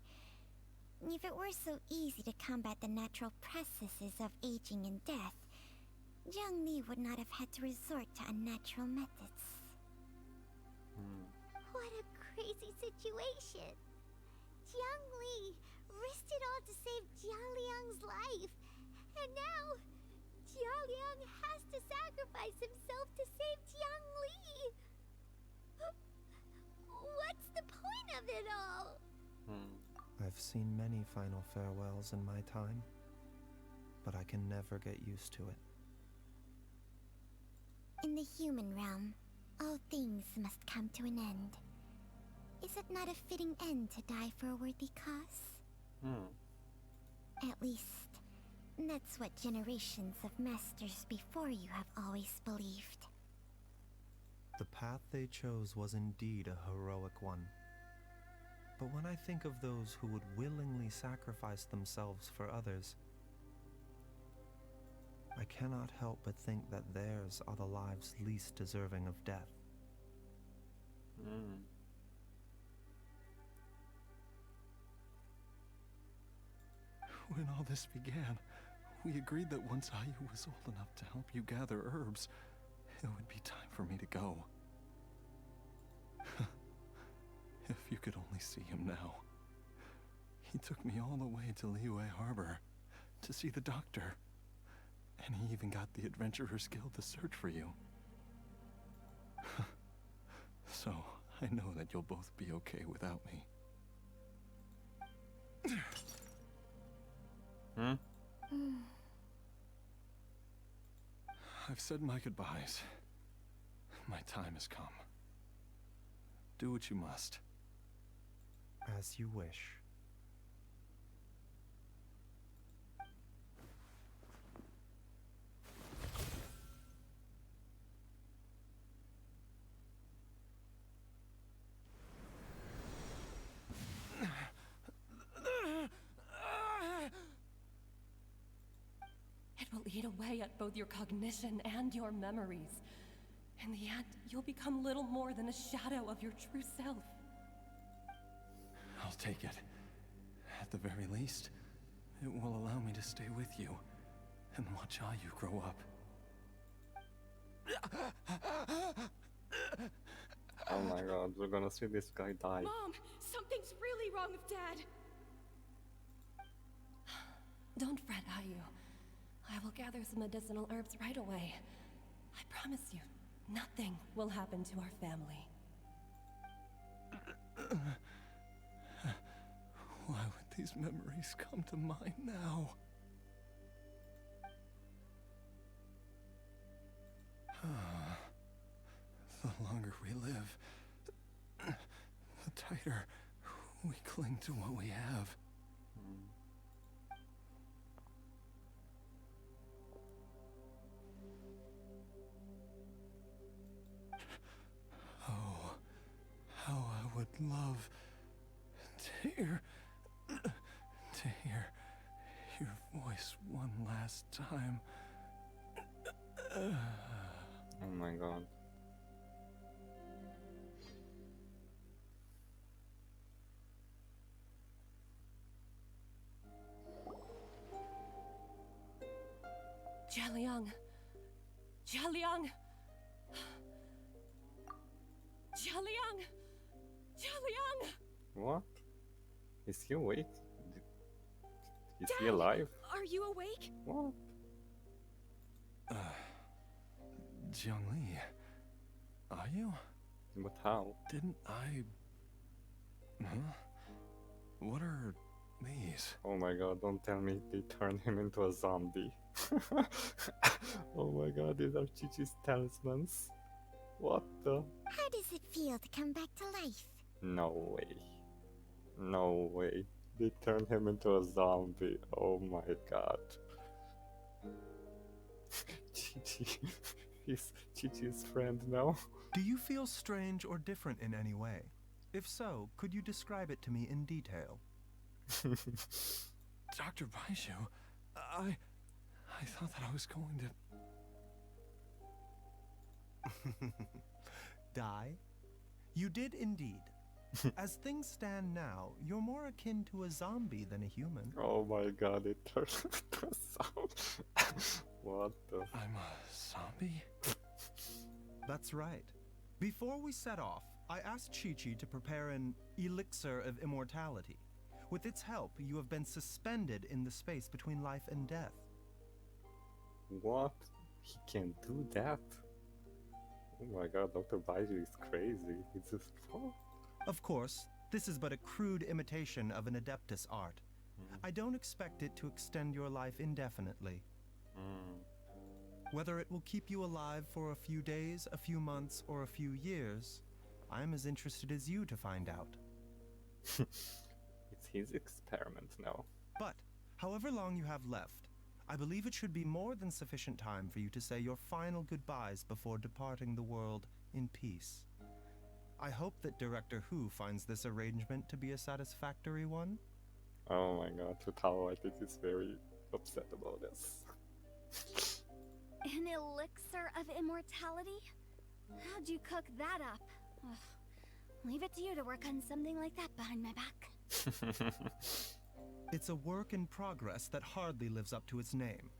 If it were so easy to combat the natural processes of aging and death, Jiang Li would not have had to resort to unnatural methods. What a crazy situation. Jiang Li risked it all to save Jialiang's life. And now, Jialiang has to sacrifice himself to save Jiang Li. What's the point of it all? I've seen many final farewells in my time, but I can never get used to it. In the human realm, all things must come to an end. Is it not a fitting end to die for a worthy cause? At least, that's what generations of masters before you have always believed. The path they chose was indeed a heroic one. But when I think of those who would willingly sacrifice themselves for others, I cannot help but think that theirs are the lives least deserving of death. When all this began, we agreed that once Ayu was old enough to help you gather herbs, it would be time for me to go. If you could only see him now. He took me all the way to Liyue Harbor to see the doctor. And he even got the Adventurers Guild to search for you. So, I know that you'll both be okay without me. I've said my goodbyes. My time has come. Do what you must. As you wish. It will eat away at both your cognition and your memories. In the end, you'll become little more than a shadow of your true self. I'll take it. At the very least, it will allow me to stay with you and watch Ayu grow up. Oh my god, we're gonna see this guy die. Mom, something's really wrong with Dad. Don't fret, Ayu. I will gather some medicinal herbs right away. I promise you, nothing will happen to our family. Why would these memories come to mind now? The longer we live, the tighter we cling to what we have. Oh, how I would love to hear your voice one last time. Oh my god. Jialiang! Jialiang! Jialiang! Jialiang! What? Is he awake? Is he Dad, alive? Are you awake? What? Jiang Li, are you? But how? Didn't I... Huh? What are these? Oh my god, don't tell me they turned him into a zombie. Oh my god, these are Chi-Chi's talismans. What the? How does it feel to come back to life? No way. No way. They turned him into a zombie. Oh my god. Chi-Chi. He's Chi-Chi's friend now. Do you feel strange or different in any way? If so, could you describe it to me in detail? Dr. Baizhu, I thought that I was going to... Die? You did indeed. As things stand now, you're more akin to a zombie than a human. Oh my god, it turned into a sound. What the? I'm a zombie? That's right. Before we set off, I asked Chi-Chi to prepare an elixir of immortality. With its help, you have been suspended in the space between life and death. What? He can do that? Oh my god, Dr. Baizhu is crazy. It's just... Of course, this is but a crude imitation of an Adeptus art. I don't expect it to extend your life indefinitely. Whether it will keep you alive for a few days, a few months, or a few years, I'm as interested as you to find out. It's his experiment now. But, however long you have left, I believe it should be more than sufficient time for you to say your final goodbyes before departing the world in peace. I hope that Director Hu finds this arrangement to be a satisfactory one. Oh my god, Futao, I think he's very upset about this. An elixir of immortality? How'd you cook that up? Ugh. Leave it to you to work on something like that behind my back. It's a work in progress that hardly lives up to its name,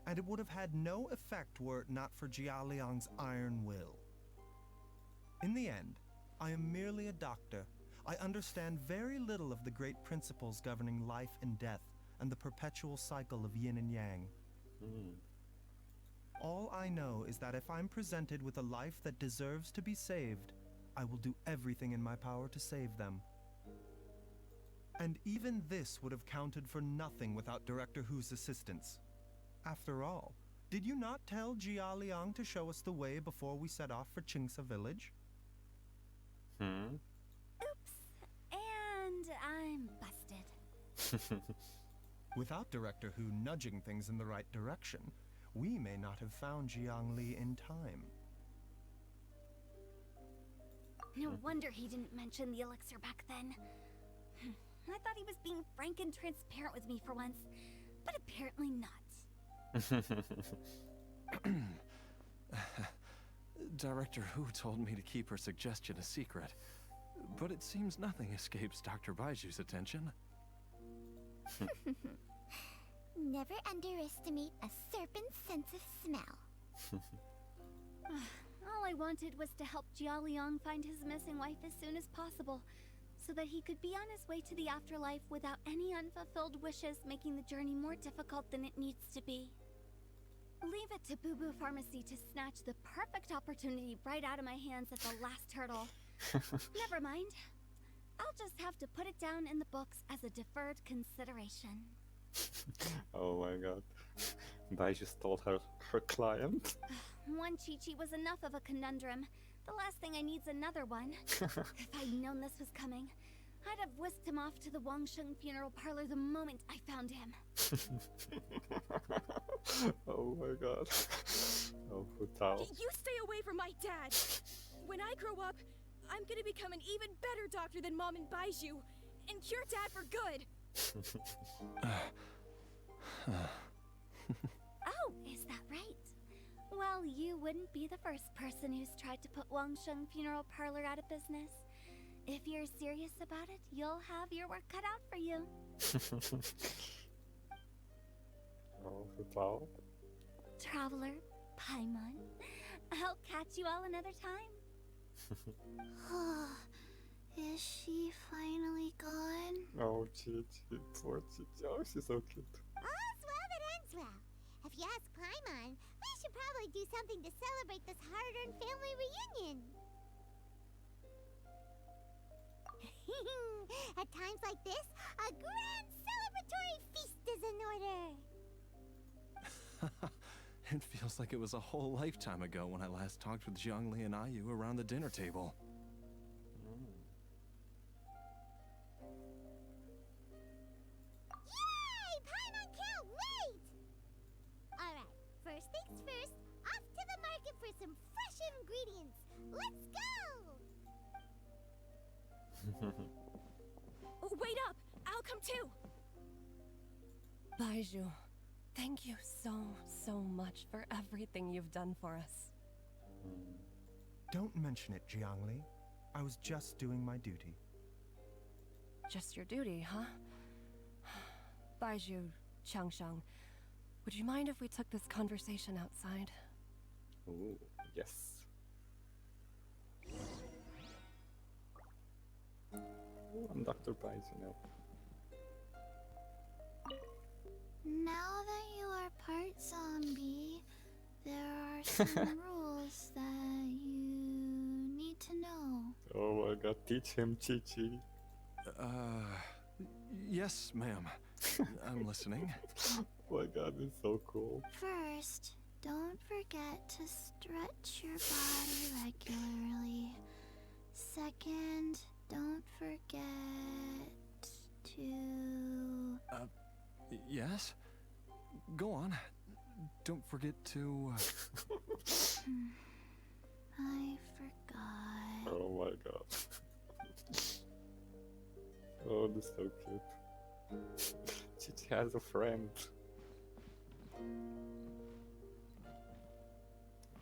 and it would have had no effect were it not for Jia Liang's iron will. In the end, I am merely a doctor. I understand very little of the great principles governing life and death and the perpetual cycle of yin and yang. All I know is that if I'm presented with a life that deserves to be saved, I will do everything in my power to save them. And even this would have counted for nothing without Director Hu's assistance. After all, did you not tell Jia Liang to show us the way before we set off for Qingsa village? Oops. And I'm busted. Without Director Hu nudging things in the right direction, we may not have found Jiangli in time. No wonder he didn't mention the elixir back then. I thought he was being frank and transparent with me for once, but apparently not. Director Hu told me to keep her suggestion a secret, but it seems nothing escapes Dr. Baiju's attention. Never underestimate a serpent's sense of smell. All I wanted was to help Jia Liang find his missing wife as soon as possible, so that he could be on his way to the afterlife without any unfulfilled wishes making the journey more difficult than it needs to be. Leave it to Boo Boo Pharmacy to snatch the perfect opportunity right out of my hands at the last hurdle. Never mind. I'll just have to put it down in the books as a deferred consideration. Oh my god. Baizhu stole her client. One Chi-Chi was enough of a conundrum. The last thing I need's another one. If I'd known this was coming, I'd have whisked him off to the Wangsheng funeral parlor the moment I found him. Oh my god. Oh, Futao. You stay away from my dad! When I grow up, I'm gonna become an even better doctor than Mom and Baizhu, and cure Dad for good! Oh, is that right? Well, you wouldn't be the first person who's tried to put Wangsheng Funeral Parlor out of business. If you're serious about it, you'll have your work cut out for you. Oh, Futao. Traveler, Paimon, I'll catch you all another time. Is she finally gone? Oh, Chi-Chi. Poor Chi-Chi. Oh, she's so cute. All's well that ends well. If you ask Paimon, we should probably do something to celebrate this hard-earned family reunion. At times like this, a grand celebratory feast is in order. It feels like it was a whole lifetime ago when I last talked with Zhongli and Ayu around the dinner table. Yay! Paimon can't wait! Alright, first things first, off to the market for some fresh ingredients. Let's go! Wait up! I'll come too! Baizhu, thank you so much for everything you've done for us. Don't mention it, Jiangli. I was just doing my duty. just your duty, huh? Baizhu, Changsheng, would you mind if we took this conversation outside? Ooh, yes. I'm Dr. Baizhu now. Now that you are part zombie, there are some rules that you need to know. Oh my god, teach him, Chi-Chi. Yes, ma'am. I'm listening. Oh my god, it's so cool. First, don't forget to stretch your body regularly. Second, don't forget to... Yes? Go on. Don't forget to... I forgot. Oh my god. Oh, this is so cute. Chi-Chi has a friend.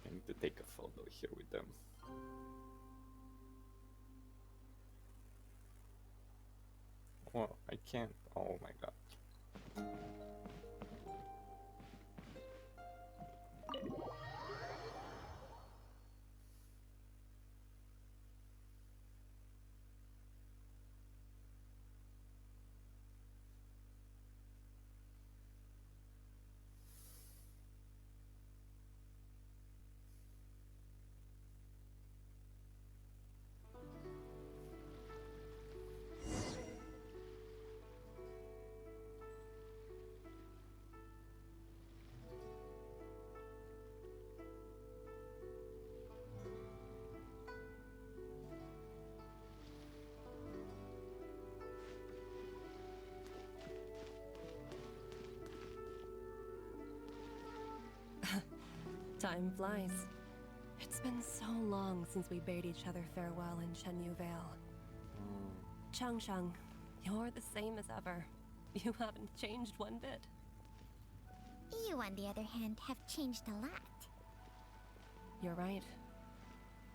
I need to take a photo here with them. Oh, I can't. Oh my god. Time flies. It's been so long since we bade each other farewell in Chenyu Vale. Changsheng, you're the same as ever. You haven't changed one bit. You, on the other hand, have changed a lot. You're right.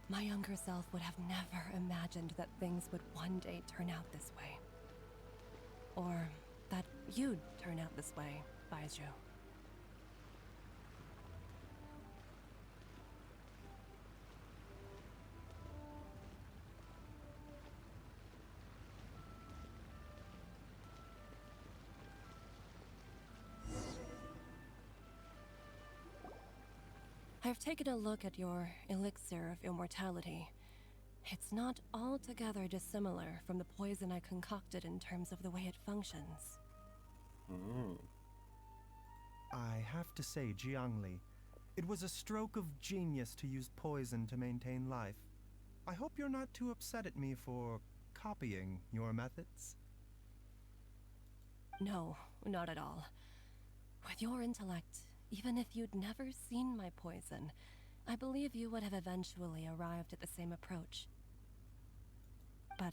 My younger self would have never imagined that things would one day turn out this way. Or that you'd turn out this way, Baizhu. I've taken a look at your elixir of immortality. It's not altogether dissimilar from the poison I concocted in terms of the way it functions. I have to say, Jiangli, it was a stroke of genius to use poison to maintain life. I hope you're not too upset at me for copying your methods. No, not at all. With your intellect, even if you'd never seen my poison, I believe you would have eventually arrived at the same approach. But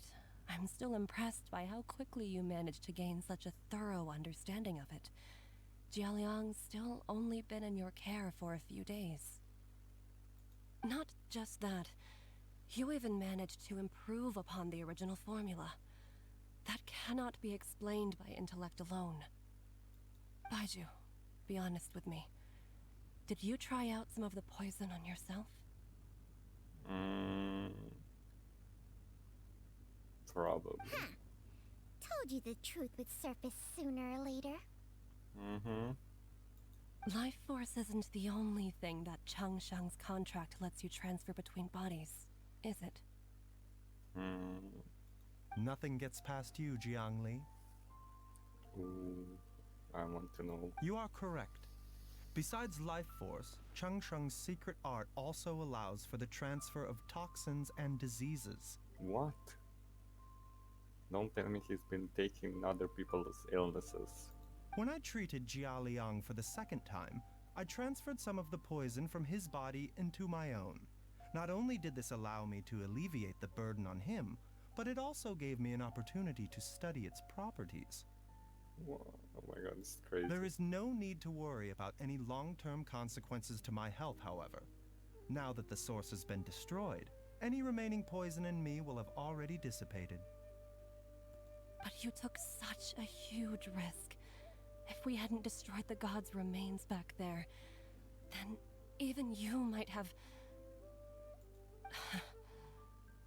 I'm still impressed by how quickly you managed to gain such a thorough understanding of it. Jialiang's still only been in your care for a few days. Not just that, you even managed to improve upon the original formula. That cannot be explained by intellect alone. Baizhu, be honest with me. Did you try out some of the poison on yourself? Probably. Huh. Told you the truth would surface sooner or later. Life force isn't the only thing that Changsheng's contract lets you transfer between bodies, is it? Nothing gets past you, Jiangli. Ooh, I want to know. You are correct. Besides life force, Changsheng's secret art also allows for the transfer of toxins and diseases. What? Don't tell me he's been taking other people's illnesses. When I treated Jia Liang for the second time, I transferred some of the poison from his body into my own. Not only did this allow me to alleviate the burden on him, but it also gave me an opportunity to study its properties. Whoa, oh my god, this is crazy. There is no need to worry about any long-term consequences to my health, however. Now that the source has been destroyed, any remaining poison in me will have already dissipated. But you took such a huge risk. If we hadn't destroyed the god's remains back there, then even you might have...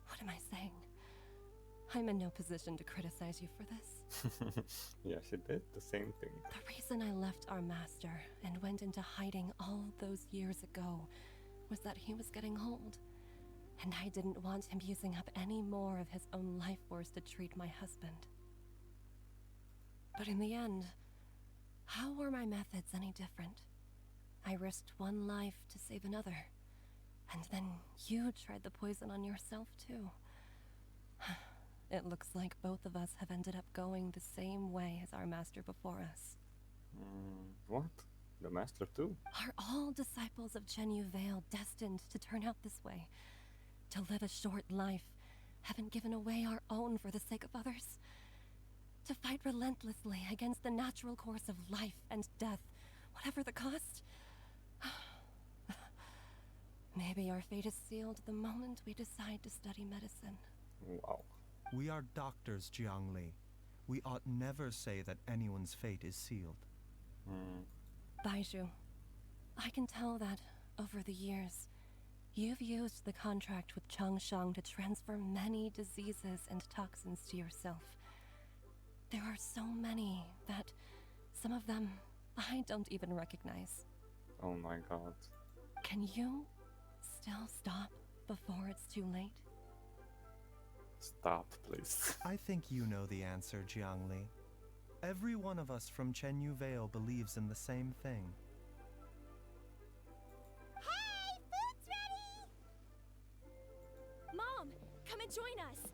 What am I saying? I'm in no position to criticize you for this. Yeah, she did the same thing. The reason I left our master and went into hiding all those years ago was that he was getting old, and I didn't want him using up any more of his own life force to treat my husband. But in the end, how were my methods any different? I risked one life to save another, and then you tried the poison on yourself too. It looks like both of us have ended up going the same way as our master before us. What? The master too? Are all disciples of Chenyu Vale destined to turn out this way? To live a short life, having given away our own for the sake of others? To fight relentlessly against the natural course of life and death, whatever the cost? Maybe our fate is sealed the moment we decide to study medicine. Wow. We are doctors, Jiangli. We ought never say that anyone's fate is sealed. Baizhu, I can tell that, over the years, you've used the contract with Changshan to transfer many diseases and toxins to yourself. There are so many that, some of them, I don't even recognize. Oh my god. Can you still stop before it's too late? Stop, please. I think you know the answer, Jiangli. Every one of us from Chenyu Vale believes in the same thing. Hey, food's ready! Mom, come and join us!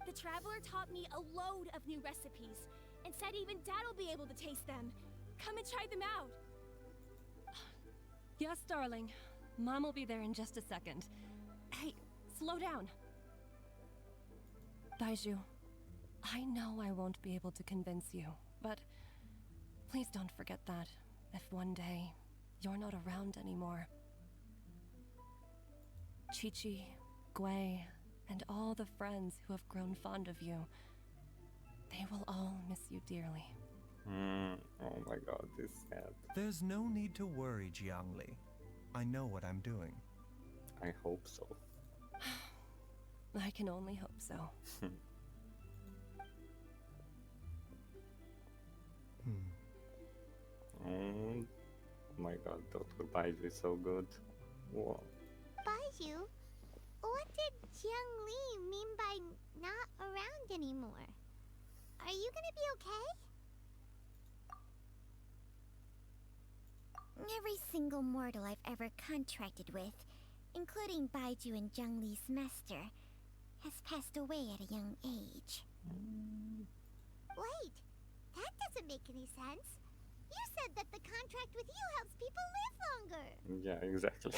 The Traveler taught me a load of new recipes, and said even Dad'll be able to taste them. Come and try them out! Yes, darling. Mom will be there in just a second. Hey, slow down. Baizhu, I know I won't be able to convince you, but please don't forget that if one day you're not around anymore. Chi-Chi, Gui, and all the friends who have grown fond of you, they will all miss you dearly. Oh my god, this is sad. There's no need to worry, Jiangli. I know what I'm doing. I hope so. I can only hope so. Oh my god, Dr. Baizhu is so good. Whoa. Baizhu, what did Jiangli mean by not around anymore? Are you gonna be okay? Every single mortal I've ever contracted with, including Baizhu and Zhongli's master, has passed away at a young age. Wait, that doesn't make any sense. You said that the contract with you helps people live longer. Yeah, exactly.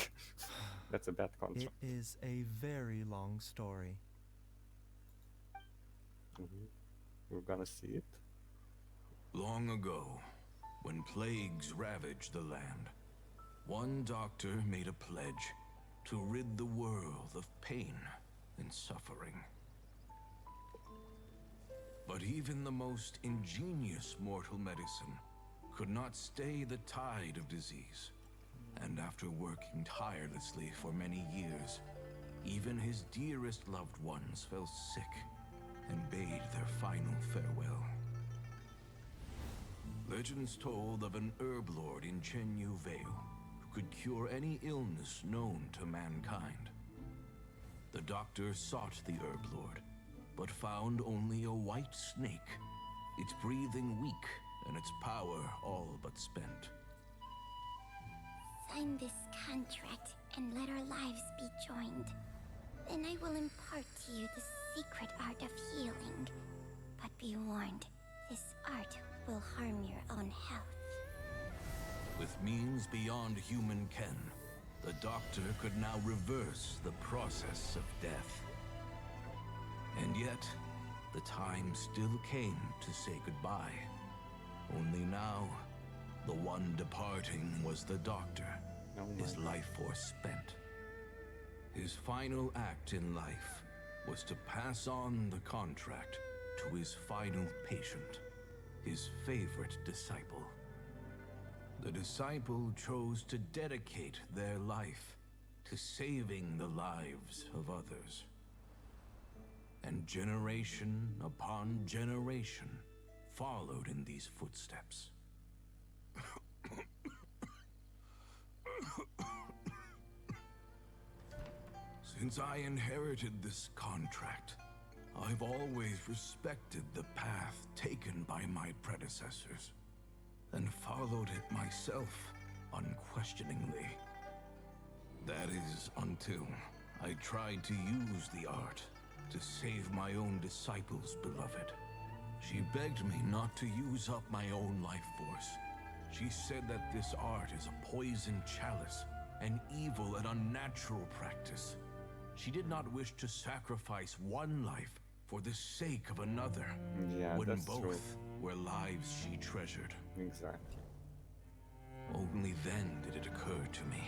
That's a bad It contract. is a very long story. We're gonna see it. Long ago, when plagues ravaged the land, one doctor made a pledge to rid the world of pain and suffering. But even the most ingenious mortal medicine could not stay the tide of disease. And after working tirelessly for many years, even his dearest loved ones fell sick and bade their final farewell. Legends told of an herb lord in Chenyu Vale who could cure any illness known to mankind. The doctor sought the herb lord, but found only a white snake, its breathing weak and its power all but spent. Sign this contract and let our lives be joined. Then I will impart to you the secret art of healing. But be warned, this art will harm your own health. With means beyond human ken, the doctor could now reverse the process of death. And yet, the time still came to say goodbye. Only now, the one departing was the doctor, his life force spent. His final act in life was to pass on the contract to his final patient, his favorite disciple. The disciple chose to dedicate their life to saving the lives of others. And generation upon generation followed in these footsteps. Since I inherited this contract, I've always respected the path taken by my predecessors, and followed it myself unquestioningly. That is, until I tried to use the art to save my own disciple's beloved. She begged me not to use up my own life force. She said that this art is a poison chalice, an evil and unnatural practice. She did not wish to sacrifice one life for the sake of another, Yeah, when that's both true. were lives she treasured. Exactly. Only then did it occur to me.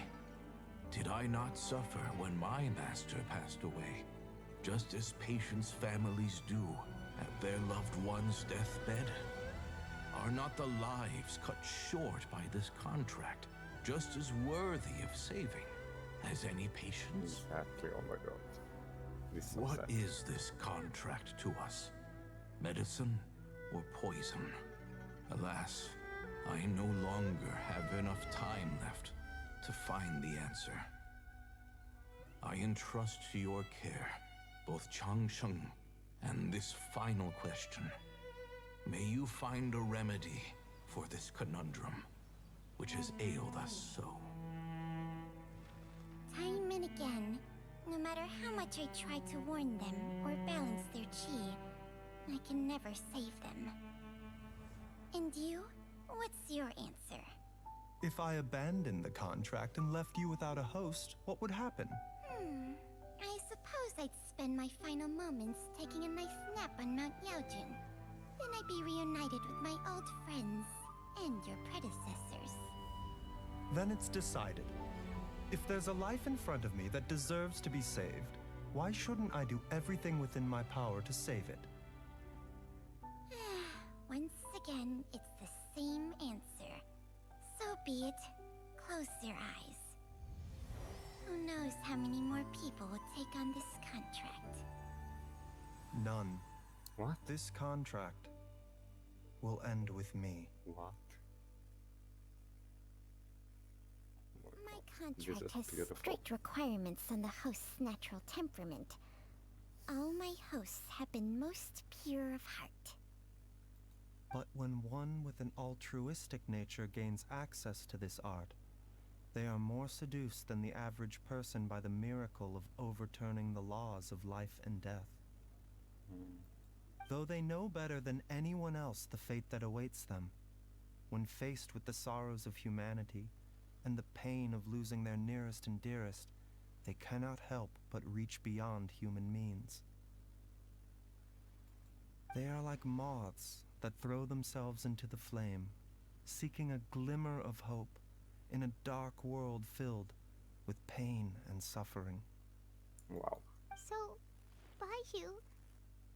Did I not suffer when my master passed away, just as patients' families do at their loved one's deathbed? Are not the lives cut short by this contract just as worthy of saving as any patients? Exactly, oh my god. This is so What sad. is this contract to us? Medicine or poison? Alas, I no longer have enough time left to find the answer. I entrust to your care both Changsheng and this final question. May you find a remedy for this conundrum, which has ailed us so. Time and again, no matter how much I try to warn them or balance their chi, I can never save them. And you? What's your answer? If I abandoned the contract and left you without a host, what would happen? I suppose I'd spend my final moments taking a nice nap on Mount Yaojun. Then I'd be reunited with my old friends and your predecessors. Then it's decided. If there's a life in front of me that deserves to be saved, why shouldn't I do everything within my power to save it? Once again, it's the same answer. So be it. Close your eyes. Who knows how many more people will take on this contract? None. What? This contract will end with me. What? My This contract is has beautiful. strict requirements on the host's natural temperament. All my hosts have been most pure of heart. But when one with an altruistic nature gains access to this art, they are more seduced than the average person by the miracle of overturning the laws of life and death. Though they know better than anyone else the fate that awaits them, when faced with the sorrows of humanity and the pain of losing their nearest and dearest, they cannot help but reach beyond human means. They are like moths that throw themselves into the flame, seeking a glimmer of hope in a dark world filled with pain and suffering. Wow. So, Baizhu,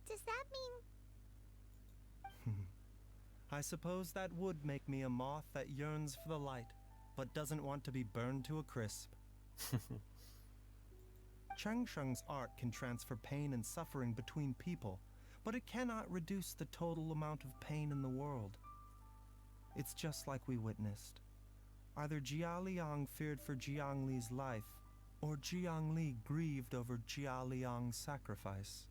does that mean... I suppose that would make me a moth that yearns for the light, but doesn't want to be burned to a crisp. Changsheng's art can transfer pain and suffering between people, but it cannot reduce the total amount of pain in the world. It's just like we witnessed. Either Jia Liang feared for Jiang Li's life, or Jiang Li grieved over Jia Liang's sacrifice.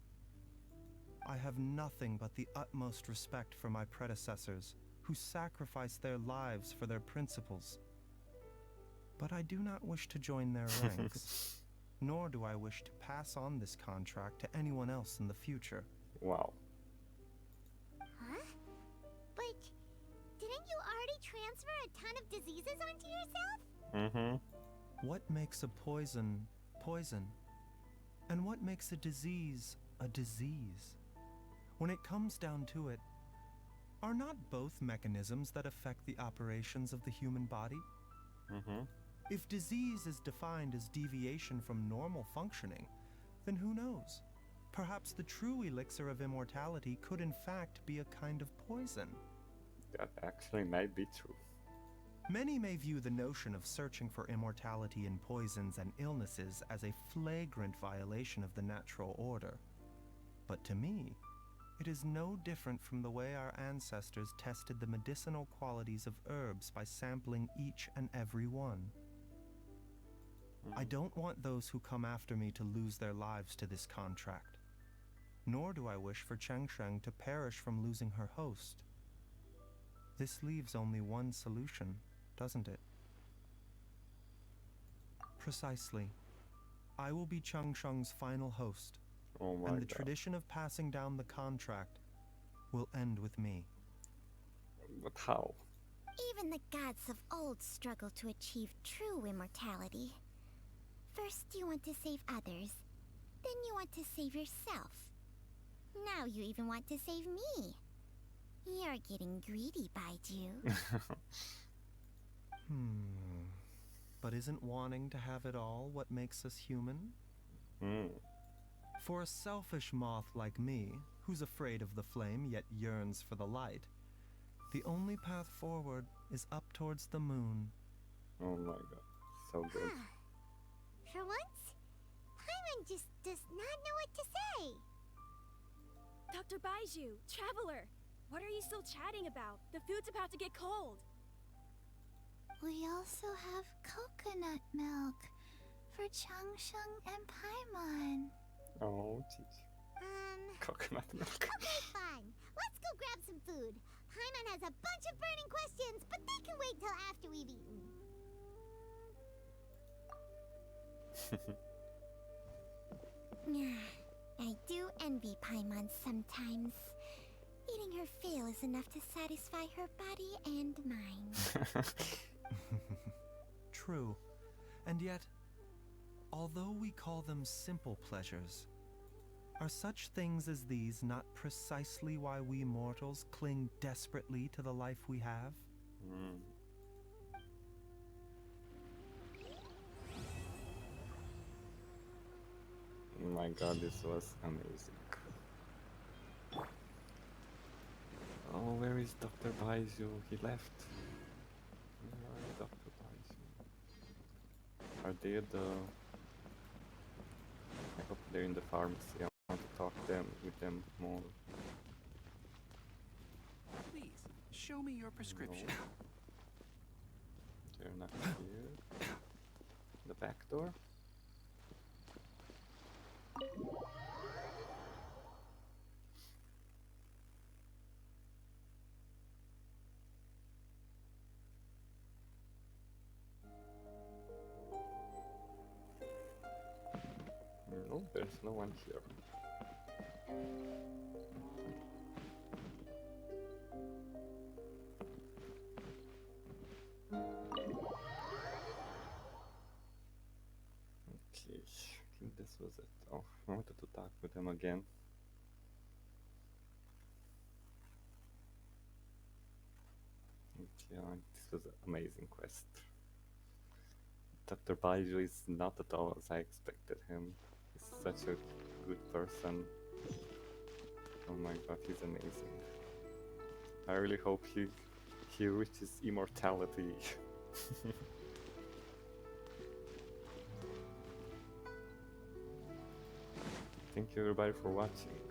I have nothing but the utmost respect for my predecessors, who sacrificed their lives for their principles. But I do not wish to join their ranks, nor do I wish to pass on this contract to anyone else in the future. Wow. Huh? But didn't you already transfer a ton of diseases onto yourself? Mm-hmm. What makes a poison poison? And what makes a disease a disease? When it comes down to it, are not both mechanisms that affect the operations of the human body? Mm-hmm. If disease is defined as deviation from normal functioning, then who knows? Perhaps the true elixir of immortality could in fact be a kind of poison. That actually might be true. Many may view the notion of searching for immortality in poisons and illnesses as a flagrant violation of the natural order. But to me, it is no different from the way our ancestors tested the medicinal qualities of herbs by sampling each and every one. I don't want those who come after me to lose their lives to this contract. Nor do I wish for Chengsheng to perish from losing her host. This leaves only one solution, doesn't it? Precisely. I will be Chengsheng's final host, Oh my and the god. tradition of passing down the contract will end with me. But how? Even the gods of old struggle to achieve true immortality. First you want to save others, then you want to save yourself. Now you even want to save me. You're getting greedy, Baizhu. But isn't wanting to have it all what makes us human? For a selfish moth like me, who's afraid of the flame yet yearns for the light, the only path forward is up towards the moon. Oh my god. So good. For once, Paimon just does not know what to say. Dr. Baizhu, Traveler, what are you still chatting about? The food's about to get cold. We also have coconut milk for Changsheng and Paimon. Oh, jeez. Coconut milk. Okay, fine. Let's go grab some food. Paimon has a bunch of burning questions, but they can wait till after we've eaten. I do envy Paimon sometimes. Eating her fill is enough to satisfy her body and mind. True. And yet, although we call them simple pleasures, are such things as these not precisely why we mortals cling desperately to the life we have? Oh my god, this was amazing. Oh, where is Dr. Baizhu? He left. Where is Dr. Baizhu? Are they at the... I hope they're in the pharmacy. I want to talk with them more. Please, show me your prescription. No. They're not here. The back door? No, there's no one here. Okay, I think this was it. Oh, I wanted to talk with him again. Okay, this was an amazing quest. Dr. Baizhu is not at all as I expected him. He's such a good person. Oh my god, he's amazing. I really hope he reaches immortality. Thank you everybody for watching.